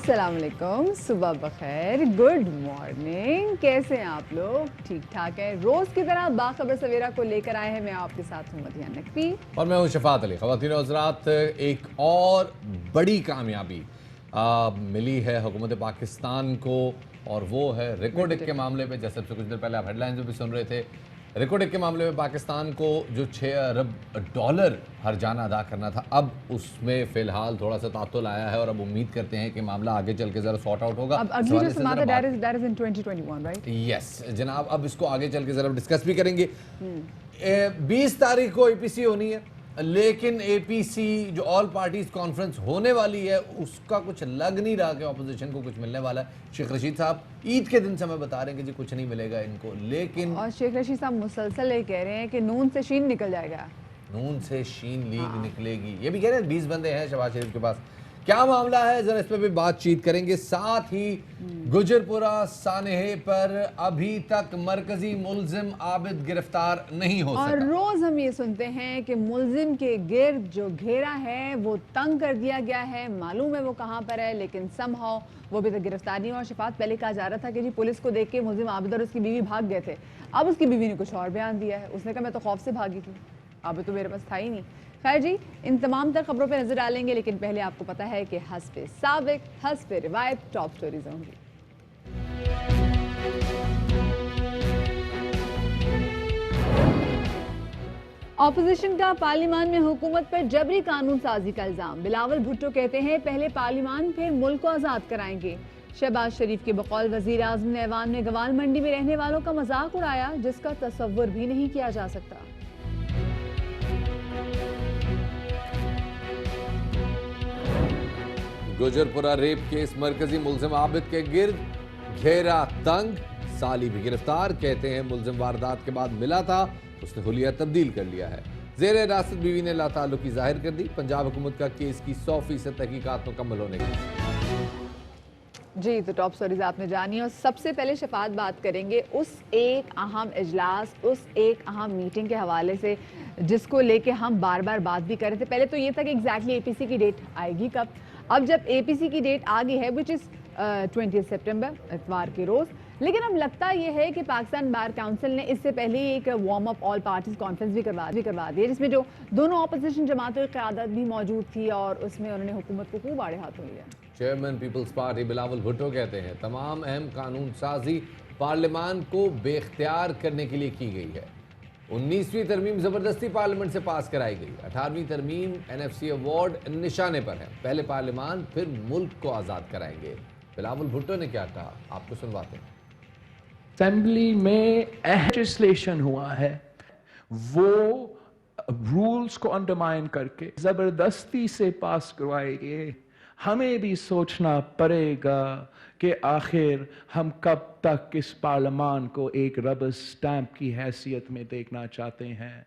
अस्सलाम वालेकुम, सुबह बखैर, गुड मॉर्निंग। कैसे हैं आप लोग? ठीक ठाक है। रोज की तरह बाखबर सवेरा को लेकर आए हैं। मैं आपके साथ हूं मदिया नकवी और मैं हूं शफात अली। ख़वातीन और हज़रात, एक और बड़ी कामयाबी मिली है हुकूमत पाकिस्तान को, और वो है रिकॉर्डिंग के मामले पे। जैसे कुछ देर पहले आप हेडलाइंस में भी सुन रहे थे, रिकॉर्डिंग के मामले में पाकिस्तान को जो $6 अरब हर्जाना अदा करना था, अब उसमें फ़िलहाल थोड़ा सा तातुल आया है और अब उम्मीद करते हैं कि मामला आगे चल के ज़रा सॉर्ट आउट होगा। अब अगली जो समात है that is in 2021, right? Yes जनाब, अब इसको आगे चल के ज़रा डिस्कस भी करेंगे। 20 तारीख को APC होनी है, लेकिन APC जो ऑल पार्टीज कॉन्फ्रेंस होने वाली है उसका कुछ लग नहीं रहा कि अपोजिशन को कुछ मिलने वाला है। शेख रशीद साहब ईद के दिन समय बता रहे हैं कि जी कुछ नहीं मिलेगा इनको, लेकिन और शेख रशीद साहब मुसलसल ये कह रहे हैं कि नून से शीन निकल जाएगा। नून से शीन लीग निकलेगी, ये भी कह रहे हैं। 20 बंदे हैं शहबाज शरीफ के पास। क्या मामला है जरा इस पर भी बातचीत करेंगे। साथ ही गुजरपुरा सानहे पर अभी तक मरकजी मुल्जिम आबिद गिरफ्तार नहीं हो और सका। रोज हम ये सुनते हैं कि मुल्जिम के गिर्द जो घेरा है वो तंग कर दिया गया है, मालूम है वो कहाँ पर है, लेकिन समहाउ वो भी तक गिरफ्तार नहीं हुआ। शफात, पहले कहा जा रहा था कि जी पुलिस को देख के मुल्जिम आबिद और उसकी बीवी भाग गए थे। अब उसकी बीवी ने कुछ और बयान दिया है। उसने कहा मैं तो खौफ से भागी थी, अब तो मेरे पास था ही नहीं। खैर जी, इन तमाम तर खबरों पर नजर डालेंगे, लेकिन पहले आपको पता है कि हस्बे साबिक हस्बे रिवायत टॉप स्टोरीज होंगी। ऑपोजिशन का पार्लियामान में हुकूमत पर जबरी कानून साजी का इल्जाम। बिलावल भुट्टो कहते हैं पहले पार्लियामान फिर मुल्क को आजाद कराएंगे। शहबाज शरीफ के बकौल वजीर आज़म ने ऐवान में गवाल मंडी में रहने वालों का मजाक उड़ाया, जिसका तसव्वुर भी नहीं किया जा सकता। गुजरपुरा रेप केस, मरकजी मुल्जिम आबिद के गिर्द घेरा तंग, साली भी गिरफ्तार। कहते हैं मुल्जिम वारदात के बाद मिला था, उसने हुलिया तब्दील कर लिया है। जेर हिरासत बीवी ने लाताल्लुकी जाहिर कर दी। पंजाब हुकूमत का केस की 100% तहकीकात मुकम्मल होने की। जी, तो टॉप स्टोरीज आपने जानी, और सबसे पहले शफात बात करेंगे उस एक अहम इजलास, उस एक अहम मीटिंग के हवाले से जिसको लेके हम बार बार बात भी कर रहे थे। पहले तो ये था कि एग्जैक्टली APC की डेट आएगी कब। अब जब APC की डेट आ गई है, विच इज़ 20 सितंबर, इतवार के रोज़, लेकिन अब लगता ये है कि पाकिस्तान बार काउंसिल ने इससे पहले ही एक warm up all parties conference भी करवा दी, जिसमें जो दोनों अपोजिशन जमातों की क़यादत भी मौजूद थी और उसमें उन्होंने हुकूमत को खूब आड़े हाथों लिया। चेयरमैन पीपल्स पार्टी बिलावल भुट्टो कहते हैं तमाम अहम कानून साजी पार्लियामान को बेख्तियार करने के लिए की गई है। 19वीं तरमीम ज़बरदस्ती पार्लियामेंट से पास कराई गई। 18वीं तरमीम NFC अवार्ड निशाने पर है। पहले पार्लियामान फिर मुल्क को आज़ाद कराएंगे। बिलावल भुट्टो ने क्या कहा, आपको सुनवाते हैं। असेंबली में लेजिस्लेशन हुआ है, वो रूल्स को अंडरमाइन करके जबरदस्ती से पास करवाएंगे। हमें भी सोचना पड़ेगा कि आखिर हम कब तक इस पार्लियामान को एक रबर स्टैंप की हैसियत में देखना चाहते हैं।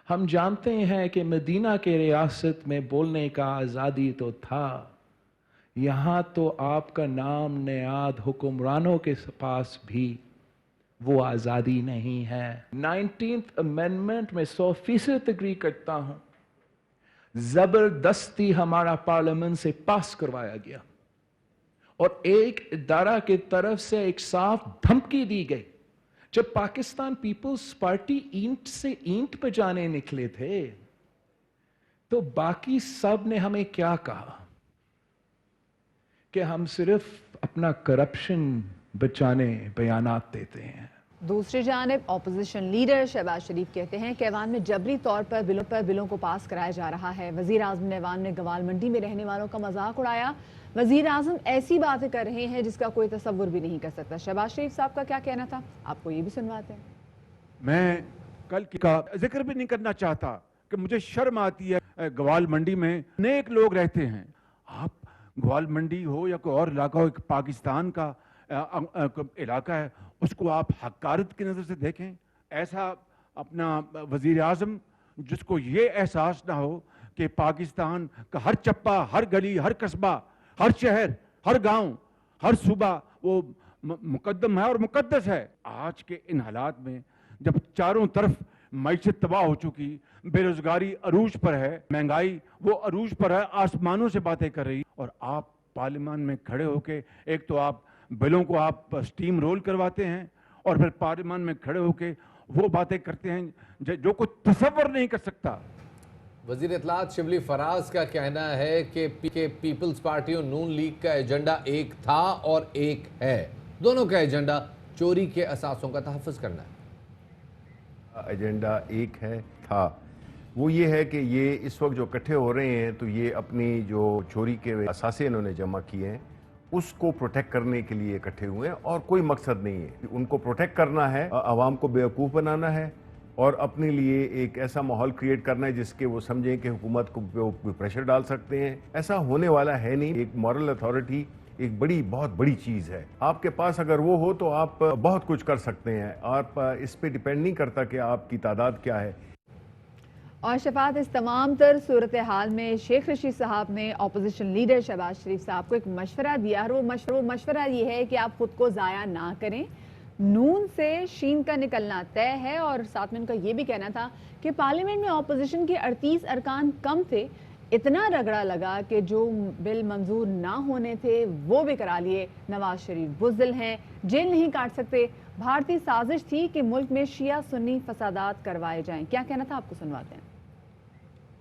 हम जानते हैं कि मदीना के रियासत में बोलने का आज़ादी तो था, यहाँ तो आपका नाम नेयाद हुक्मरानों के पास भी वो आज़ादी नहीं है। 19th अमेंडमेंट में 100% एग्री करता हूं। जबरदस्ती हमारा पार्लियामेंट से पास करवाया गया और एक इदारा की तरफ से एक साफ धमकी दी गई। जब पाकिस्तान पीपल्स पार्टी ईंट से ईंट पर जाने निकले थे तो बाकी सब ने हमें क्या कहा कि हम सिर्फ अपना करप्शन बचाने बयानात देते हैं। दूसरी जानिब अपोजिशन लीडर शहबाज शरीफ कहते हैं कि ऐवान में जबरी तौर पर बिलों को पास कराया जा रहा है। वजीर आज़म ने ऐवान में गवाल मंडी में रहने वालों का मजाक उड़ाया। वजीर आज़म ऐसी बातें कर रहे हैं जिसका कोई तसव्वुर भी नहीं कर सकता। शहबाज शरीफ साहब का क्या कहना था, आपको ये भी सुनवाते हैं। मैं कल का जिक्र भी नहीं करना चाहता कि मुझे शर्म आती है। गवाल मंडी में अनेक लोग रहते हैं। आप ग्वाल मंडी हो या कोई और इलाका हो, एक पाकिस्तान का इलाका है, उसको आप हकारत की नज़र से देखें। ऐसा अपना वज़ीर आज़म जिसको ये एहसास ना हो कि पाकिस्तान का हर चप्पा, हर गली, हर कस्बा, हर शहर, हर गांव, हर सूबा वो मुकद्दम है और मुकद्दस है। आज के इन हालात में जब चारों तरफ मईशत तबाह हो चुकी, बेरोजगारी अरूज पर है, महंगाई वो अरूज पर है, आसमानों से बातें कर रही, और आप पार्लियामेंट में खड़े होके एक तो आप बिलों को आप स्टीम रोल करवाते हैं और फिर पार्लियामेंट में खड़े होके वो बातें करते हैं जो कोई तसव्वुर नहीं कर सकता। वजीर इत्तलात शिबली फराज का कहना है कि पीपल्स पार्टी और नून लीग का एजेंडा एक था और एक है, दोनों का एजेंडा चोरी के असासों का तहफ़्फ़ुज़ करना है। एजेंडा एक है था, वो ये है कि ये इस वक्त जो इकट्ठे हो रहे हैं तो ये अपनी जो चोरी के असासे इन्होंने जमा किए हैं उसको प्रोटेक्ट करने के लिए इकट्ठे हुए हैं और कोई मकसद नहीं है। उनको प्रोटेक्ट करना है, आवाम को बेवकूफ़ बनाना है और अपने लिए एक ऐसा माहौल क्रिएट करना है जिसके वो समझें कि हुकूमत को प्रेशर डाल सकते हैं। ऐसा होने वाला है नहीं। एक मॉरल अथॉरिटी एक बहुत बड़ी चीज़ है। आपके पास अगर वो हो तो आप बहुत कुछ कर सकते हैं। आप इस पे डिपेंड नहीं करता कि आपकी तादाद क्या है। और शफात, इस तमाम तर सूरत हाल में शेख रशीद साहब ने अपोजिशन लीडर शहबाज शरीफ साहब को एक मशवरा दिया और वो मशवरा ये है कि आप खुद को ज़ाया ना करें। नून से शीन का निकलना तय है और साथ में उनका ये भी कहना था कि पार्लियामेंट में अपोजिशन के 38 अरकान कम थे, इतना रगड़ा लगा कि जो बिल मंजूर ना होने थे वो भी करा लिए। नवाज शरीफ बुज़दिल हैं, जेल नहीं काट सकते, भारतीय साजिश थी कि मुल्क में शिया सुन्नी फसादात करवाए जाएं। क्या कहना था, आपको सुनवाते हैं।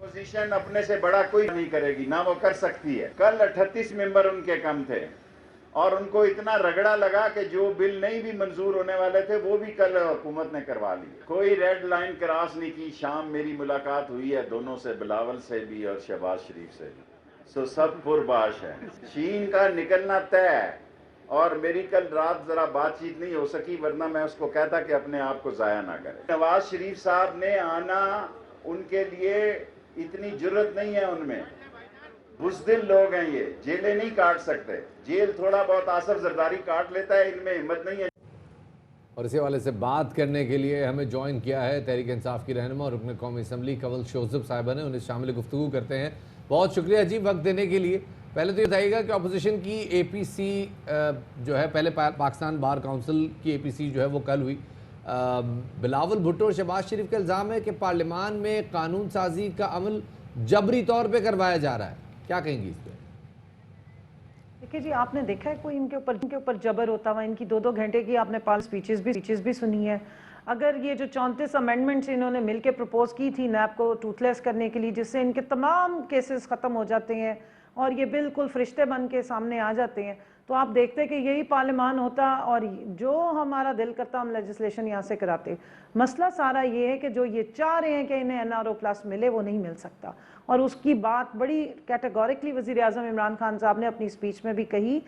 अपोजिशन अपने से बड़ा कोई नहीं करेगी, ना वो कर सकती है। कल 38 मेंबर उनके कम थे और उनको इतना रगड़ा लगा कि जो बिल नहीं भी मंजूर होने वाले थे वो भी कल हुकूमत ने करवा लिए। कोई रेड लाइन क्रॉस नहीं की। शाम मेरी मुलाकात हुई है दोनों से, बिलावल से भी और शहबाज शरीफ से भी। सो सब पुरबाश है। शीन का निकलना तय है और मेरी कल रात जरा बातचीत नहीं हो सकी, वरना मैं उसको कहता कि अपने आप को जाया ना करे। नवाज शरीफ साहब ने आना, उनके लिए इतनी जुर्रत नहीं है उनमें। बुज़दिल लोग हैं ये, जेलें नहीं काट सकते। जेल थोड़ा बहुत आसफ जरदारी काट लेता है, इनमें हिम्मत नहीं है। और इसी वाले से बात करने के लिए हमें ज्वाइन किया है तहरीक इंसाफ की रहनुमा और रुकन कौमी असम्बली कंवल शोज़ब साहिबा ने। उन्हें शामिल गुफ्तगू करते हैं। बहुत शुक्रिया जी वक्त देने के लिए। पहले तो ये बताइएगा कि अपोजिशन की APC जो है, पहले पाकिस्तान बार काउंसिल की APC जो है वो कल हुई। बिलावल भुट्टो और शहबाज शरीफ का इल्ज़ाम है कि पार्लियामान में कानून साजी का अमल जबरी तौर पे करवाया जा रहा है, क्या कहेंगी इस पर? देखिए जी, आपने देखा है कोई इनके ऊपर जबर होता हुआ? इनकी 2-2 घंटे की आपने 5 स्पीचेस भी सुनी है। अगर ये जो 34 अमेंडमेंट्स इन्होंने मिलकर प्रपोज की थी नैब को टूथलेस करने के लिए, जिससे इनके तमाम केसेस ख़त्म हो जाते हैं और ये बिल्कुल फरिश्ते बन के सामने आ जाते हैं, तो आप देखते कि यही पार्लियामान होता और जो हमारा दिल करता हम लेजिस्लेशन यहाँ से कराते। मसला सारा ये है कि जो ये चाह रहे हैं कि इन्हें NRO+ मिले, वो नहीं मिल सकता। और उसकी बात बड़ी कैटेगोरिकली वज़ीर आज़म इमरान खान साहब ने अपनी स्पीच में भी कही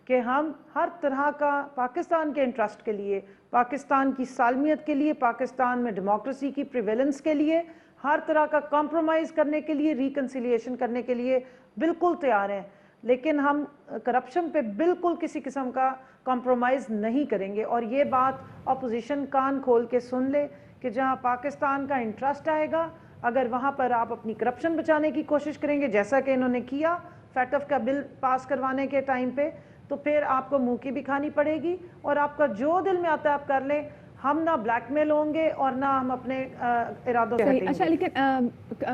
कि हम हर तरह का पाकिस्तान के इंटरेस्ट के लिए, पाकिस्तान की सालमियत के लिए, पाकिस्तान में डेमोक्रेसी की प्रिवेलेंस के लिए हर तरह का कॉम्प्रोमाइज़ करने के लिए, रिकन्सिलिएशन करने के लिए बिल्कुल तैयार हैं। लेकिन हम करप्शन पे बिल्कुल किसी किस्म का कॉम्प्रोमाइज़ नहीं करेंगे। और ये बात अपोजिशन कान खोल के सुन ले कि जहाँ पाकिस्तान का इंटरेस्ट आएगा, अगर वहाँ पर आप अपनी करप्शन बचाने की कोशिश करेंगे, जैसा कि इन्होंने किया फैटफ का बिल पास करवाने के टाइम पे, तो फिर आपको मुँह की भी खानी पड़ेगी और आपका जो दिल में आता है आप कर लें। हम ना ब्लैकमेल होंगे और ना हम अपने इरादों से हटेंगे। अच्छा, लेकिन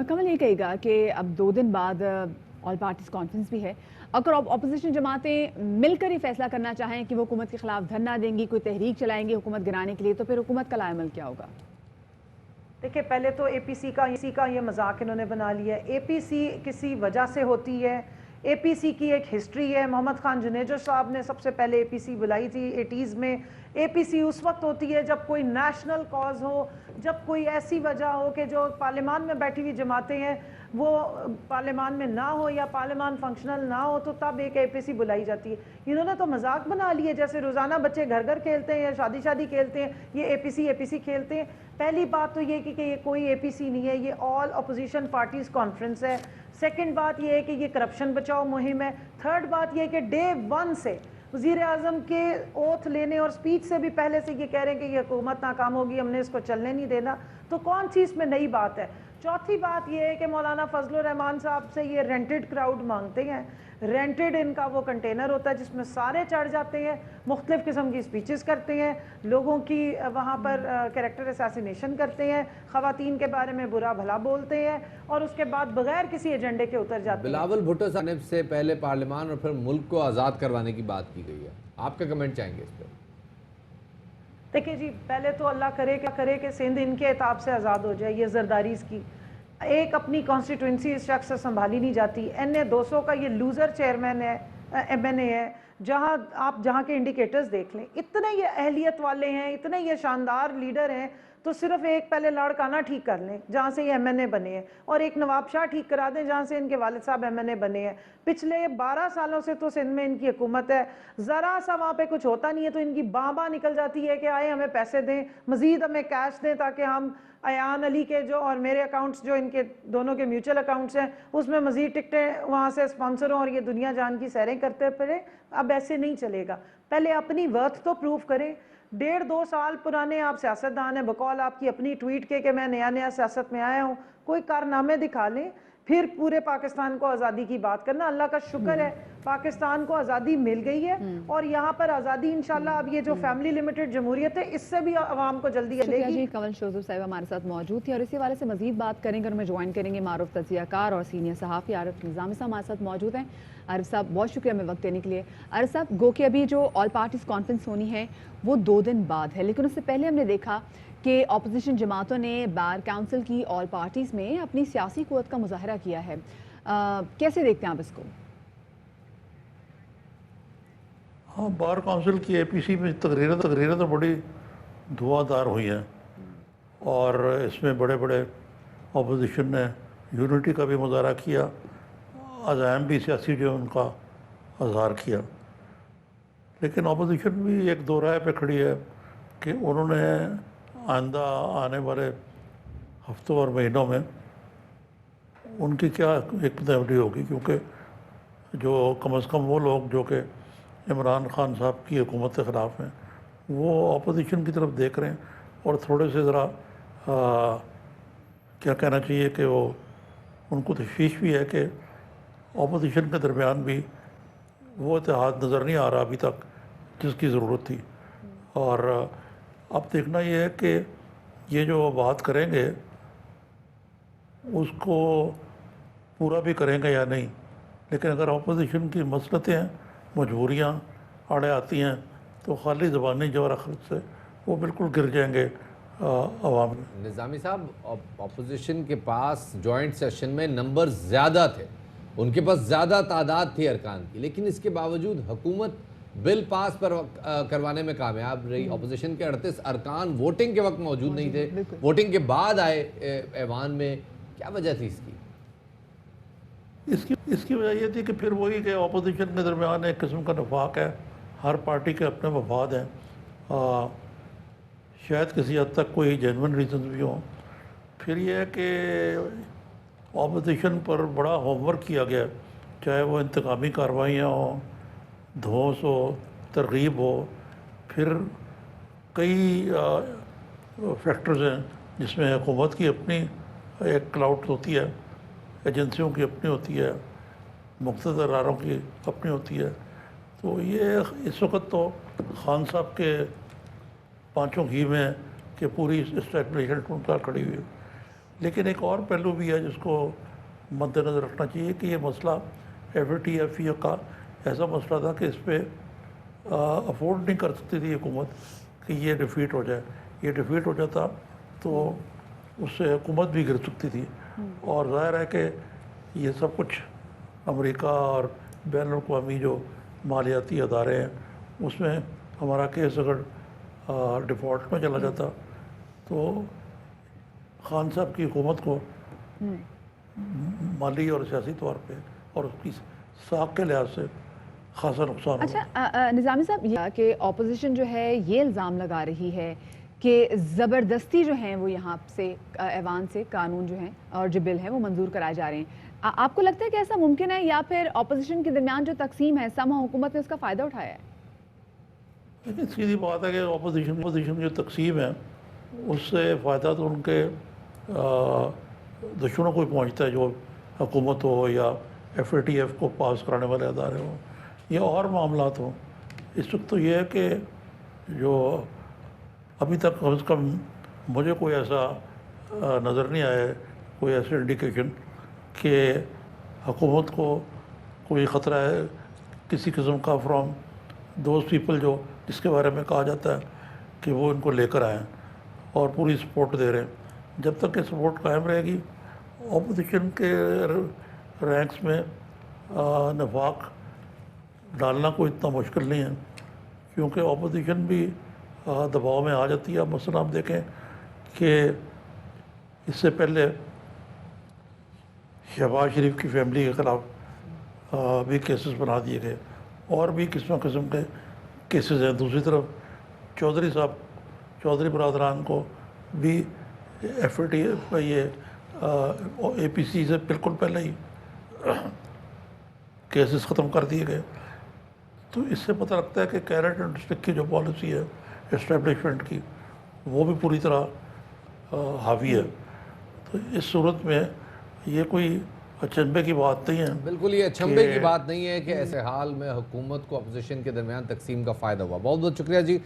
कमल ये कहेगा कि अब 2 दिन बाद ऑल पार्टीज कॉन्फ्रेंस भी है, अगर अपोजिशन जमातें मिलकर ही फैसला करना चाहें कि वो हुकूमत के खिलाफ धरना देंगी, कोई तहरीक चलाएंगी हुकूमत गिराने के लिए, तो फिर हुकूमत का लाएमल क्या होगा? देखिए, पहले तो APC का ये मजाक इन्होंने बना लिया है। APC किसी वजह से होती है, APC की एक हिस्ट्री है। मोहम्मद खान जुनेजो साहब ने सबसे पहले APC बुलाई थी 80s में। APC उस वक्त होती है जब कोई नेशनल कॉज हो, जब कोई ऐसी वजह हो कि जो पार्लियामान में बैठी हुई जमातें हैं वो पार्लियामान में ना हो या पार्लियामान फंक्शनल ना हो, तो तब एक APC बुलाई जाती है। इन्होंने तो मजाक बना लिया, जैसे रोज़ाना बच्चे घर घर खेलते हैं या शादी खेलते हैं, ये APC खेलते हैं। पहली बात तो ये कि ये कोई APC नहीं है, ये ऑल अपोजिशन पार्टीज़ कॉन्फ्रेंस है। सेकेंड बात ये है कि ये करप्शन बचाओ मुहिम है। थर्ड बात ये है कि डे 1 से वज़ीर आज़म के ओथ लेने और स्पीच से भी पहले से ये कह रहे हैं कि ये हुकूमत नाकाम होगी, हमने इसको चलने नहीं देना। तो कौन सी इसमें नई बात है? चौथी बात ये है कि मौलाना फजलुर रहमान साहब से ये रेंटेड क्राउड मांगते हैं। रेंटेड इनका वो कंटेनर होता है जिसमें सारे चढ़ जाते हैं, मुख्तलिफ किस्म की स्पीचेस करते हैं, लोगों की वहाँ पर कैरेक्टर असैसिनेशन करते हैं, ख़वातीन के बारे में बुरा भला बोलते हैं और उसके बाद बगैर किसी एजेंडे के उतर जाते हैं। बिलावल भुट्टो साहब से पहले पार्लियामान और फिर मुल्क को आज़ाद करवाने की बात की गई है, आपका कमेंट चाहेंगे इस पर? देखिए जी, पहले तो अल्लाह करे कि सिंध इनके एताब से आज़ाद हो जाए। ये जरदारीज़ की एक अपनी कॉन्स्टिट्यूंसी इस शख्स से संभाली नहीं जाती। NA 200 का ये लूज़र चेयरमैन है, MNA है, जहाँ के इंडिकेटर्स देख लें, इतने ये अहलियत वाले हैं, इतने ये शानदार लीडर हैं, तो सिर्फ एक पहले लाड़काना ठीक कर लें जहाँ से ये MNA बने हैं, और एक नवाब शाह ठीक करा दें जहाँ से इनके वालिद साहब MNA बने हैं। पिछले 12 सालों से तो सिंध में इनकी हुकूमत है, ज़रा सा वहाँ पे कुछ होता नहीं है तो इनकी बाँ निकल जाती है कि आए हमें पैसे दें, मज़ीद हमें कैश दें ताकि हम अयान अली के जो और मेरे अकाउंट्स जो इनके दोनों के म्यूचुअल अकाउंट्स हैं उसमें मज़ीद टिकटें वहाँ से स्पॉन्सर हों और ये दुनिया जान की सैरें करते फिरे। अब ऐसे नहीं चलेगा, पहले अपनी वर्थ तो प्रूव करें। 1.5-2 साल पुराने आप सियासतदान हैं, बकौल आपकी अपनी ट्वीट के मैं नया सियासत में आया हूँ, कोई कारनामे दिखा लें, फिर पूरे पाकिस्तान को आज़ादी की बात करना। अल्लाह का शुक्र है पाकिस्तान को आज़ादी मिल गई है और यहाँ पर आज़ादी इंशाल्लाह अब ये जो फैमिली लिमिटेड जमहूरियत है इससे भी आवाम को जल्दी शुक्रिया मिलेगी। जी, कंवल शोजब साहिब हमारे साथ मौजूद थी और इसी वाले से मजीद बात करेंगे और हमें ज्वाइन करेंगे मारूफ तजियाकार और सीनियर सहाफ़ी आरिफ निज़ामी साहब हमारे साथ मौजूद हैं। आरिफ साहब बहुत शुक्रिया हमें वक्त देने के लिए। आरिफ साहब, गो कि अभी जो ऑल पार्टीज़ कॉन्फ्रेंस होनी है वो 2 दिन बाद है, लेकिन उससे पहले हमने देखा कि अपोजिशन जमातों ने बार काउंसिल की ऑल पार्टीज़ में अपनी सियासी क़ुव्वत का मुज़ाहरा किया है। कैसे देखते हैं आप इसको? हाँ, बार काउंसिल की APC में तकरीरें तो बड़ी धुआंधार हुई हैं और इसमें बड़े बड़े अपोजिशन ने यूनिटी का भी मुजाहरा किया, अज़ाम भी सियासी जो उनका अजहार किया। लेकिन अपोजिशन भी एक दो राय पे खड़ी है कि उन्होंने आइंदा आने वाले हफ्तों और महीनों में उनकी क्या इक़्तिदारी होगी, क्योंकि जो कम से कम वो लोग जो कि इमरान खान साहब की हुकूमत के ख़िलाफ़ हैं वो अपोजिशन की तरफ देख रहे हैं और थोड़े से ज़रा क्या कहना चाहिए कि वो उनको तशवीश भी है कि अपोजिशन के दरमियान भी वो इत्तेहाद नज़र नहीं आ रहा अभी तक जिसकी ज़रूरत थी। और अब देखना ये है कि ये जो बात करेंगे उसको पूरा भी करेंगे या नहीं। लेकिन अगर अपोजिशन की मसलतें मजबूरियाँ आड़े आती हैं तो खाली ज़बानी जोर अखरत से वो बिल्कुल गिर जाएंगे अवाम में। निज़ामी साहब, अपोजिशन के पास जॉइंट सेशन में नंबर ज़्यादा थे, उनके पास ज़्यादा तादाद थी अरकान की, लेकिन इसके बावजूद हुकूमत बिल पास पर करवाने में कामयाब रही। अपोजिशन के 38 अरकान वोटिंग के वक्त मौजूद नहीं थे, वोटिंग के बाद आए ऐवान में। क्या वजह थी इसकी? इसकी वजह ये थी कि फिर वही कि अपोजिशन के दरमियान एक किस्म का नफाक है, हर पार्टी के अपने मफाद हैं, शायद किसी हद तक कोई जेन्युइन रीज़न भी हों। फिर ये है कि अपोजिशन पर बड़ा होमवर्क किया गया, चाहे वो इंतकामी कार्रवाइयाँ हों, धौंस हो, तरगीब हो, फिर कई फैक्टर्स हैं जिसमें हुकूमत की अपनी एक क्लाउड होती है, एजेंसियों की अपनी होती है, मुख्तलिफ इदारों की अपनी होती है। तो ये इस वक्त तो खान साहब के पाँचों घी में कि पूरी इस्टेब्लिशमेंट उनका खड़ी हुई है। लेकिन एक और पहलू भी है जिसको मद्देनज़र रखना चाहिए कि ये मसला FATF का ऐसा मसला था कि इस पर अफोर्ड नहीं कर सकती थी हुकूमत कि ये डिफीट हो जाए। ये डिफीट हो जाता तो उससे हुकूमत भी गिर सकती थी। और ज़ाहिर है कि ये सब कुछ अमेरिका और बैन अवी जो मालियाती अदारे हैं उसमें हमारा केस अगर डिफ़ॉल्ट में चला जाता तो खान साहब की हुकूमत को माली और सियासी तौर पे और उसकी साख के लिहाज से खासा नुकसान होगा। अच्छा, निज़ामी साहब, ये कि अपोजिशन जो है ये इल्ज़ाम लगा रही है कि ज़बरदस्ती जो है वो यहाँ से ऐवान से कानून जो हैं और जो बिल हैं वो मंजूर कराए जा रहे हैं। आपको लगता है कि ऐसा मुमकिन है या फिर अपोजिशन के दरमियान जो तकसीम है समा हुकूमत ने उसका फ़ायदा उठाया है? लेकिन सीधी बात है कि अपोजिशन जो तकसीम है उससे फ़ायदा तो उनके दुश्मनों को भी पहुंचता है, जो हुकूमत हो या FATF को पास कराने वाले अदारे हों या और मामलात हों। इस वक्त तो ये है कि जो अभी तक कम से कम मुझे कोई ऐसा नज़र नहीं आया है, कोई ऐसे इंडिकेशन कि हुकूमत को कोई ख़तरा है किसी किस्म का फ्रॉम दोज पीपल जो जिसके बारे में कहा जाता है कि वो इनको लेकर आएँ और पूरी सपोर्ट दे रहे हैं। जब तक ये सपोर्ट कायम रहेगी, ऑपोजिशन के रैंक्स में नफाक डालना कोई इतना मुश्किल नहीं है, क्योंकि ऑपोजिशन भी दबाव में आ जाती है। मसलन आप देखें कि इससे पहले शहबाज शरीफ की फैमिली के ख़िलाफ़ भी केसेस बना दिए गए और भी किस्म के केसेस हैं। दूसरी तरफ चौधरी साहब, चौधरी बरदरान को भी FATF ये APC से बिल्कुल पहले ही केसेस ख़त्म कर दिए गए। तो इससे पता लगता है कि कैरेट एंड स्टिक की जो पॉलिसी है एस्टेब्लिशमेंट की, वो भी पूरी तरह हावी है। तो इस सूरत में ये कोई अचंभे की बात नहीं है। बिल्कुल ये अचंभे की बात नहीं है कि ऐसे हाल में हुकूमत को अपोजिशन के दरमियान तकसीम का फ़ायदा हुआ। बहुत बहुत शुक्रिया जी।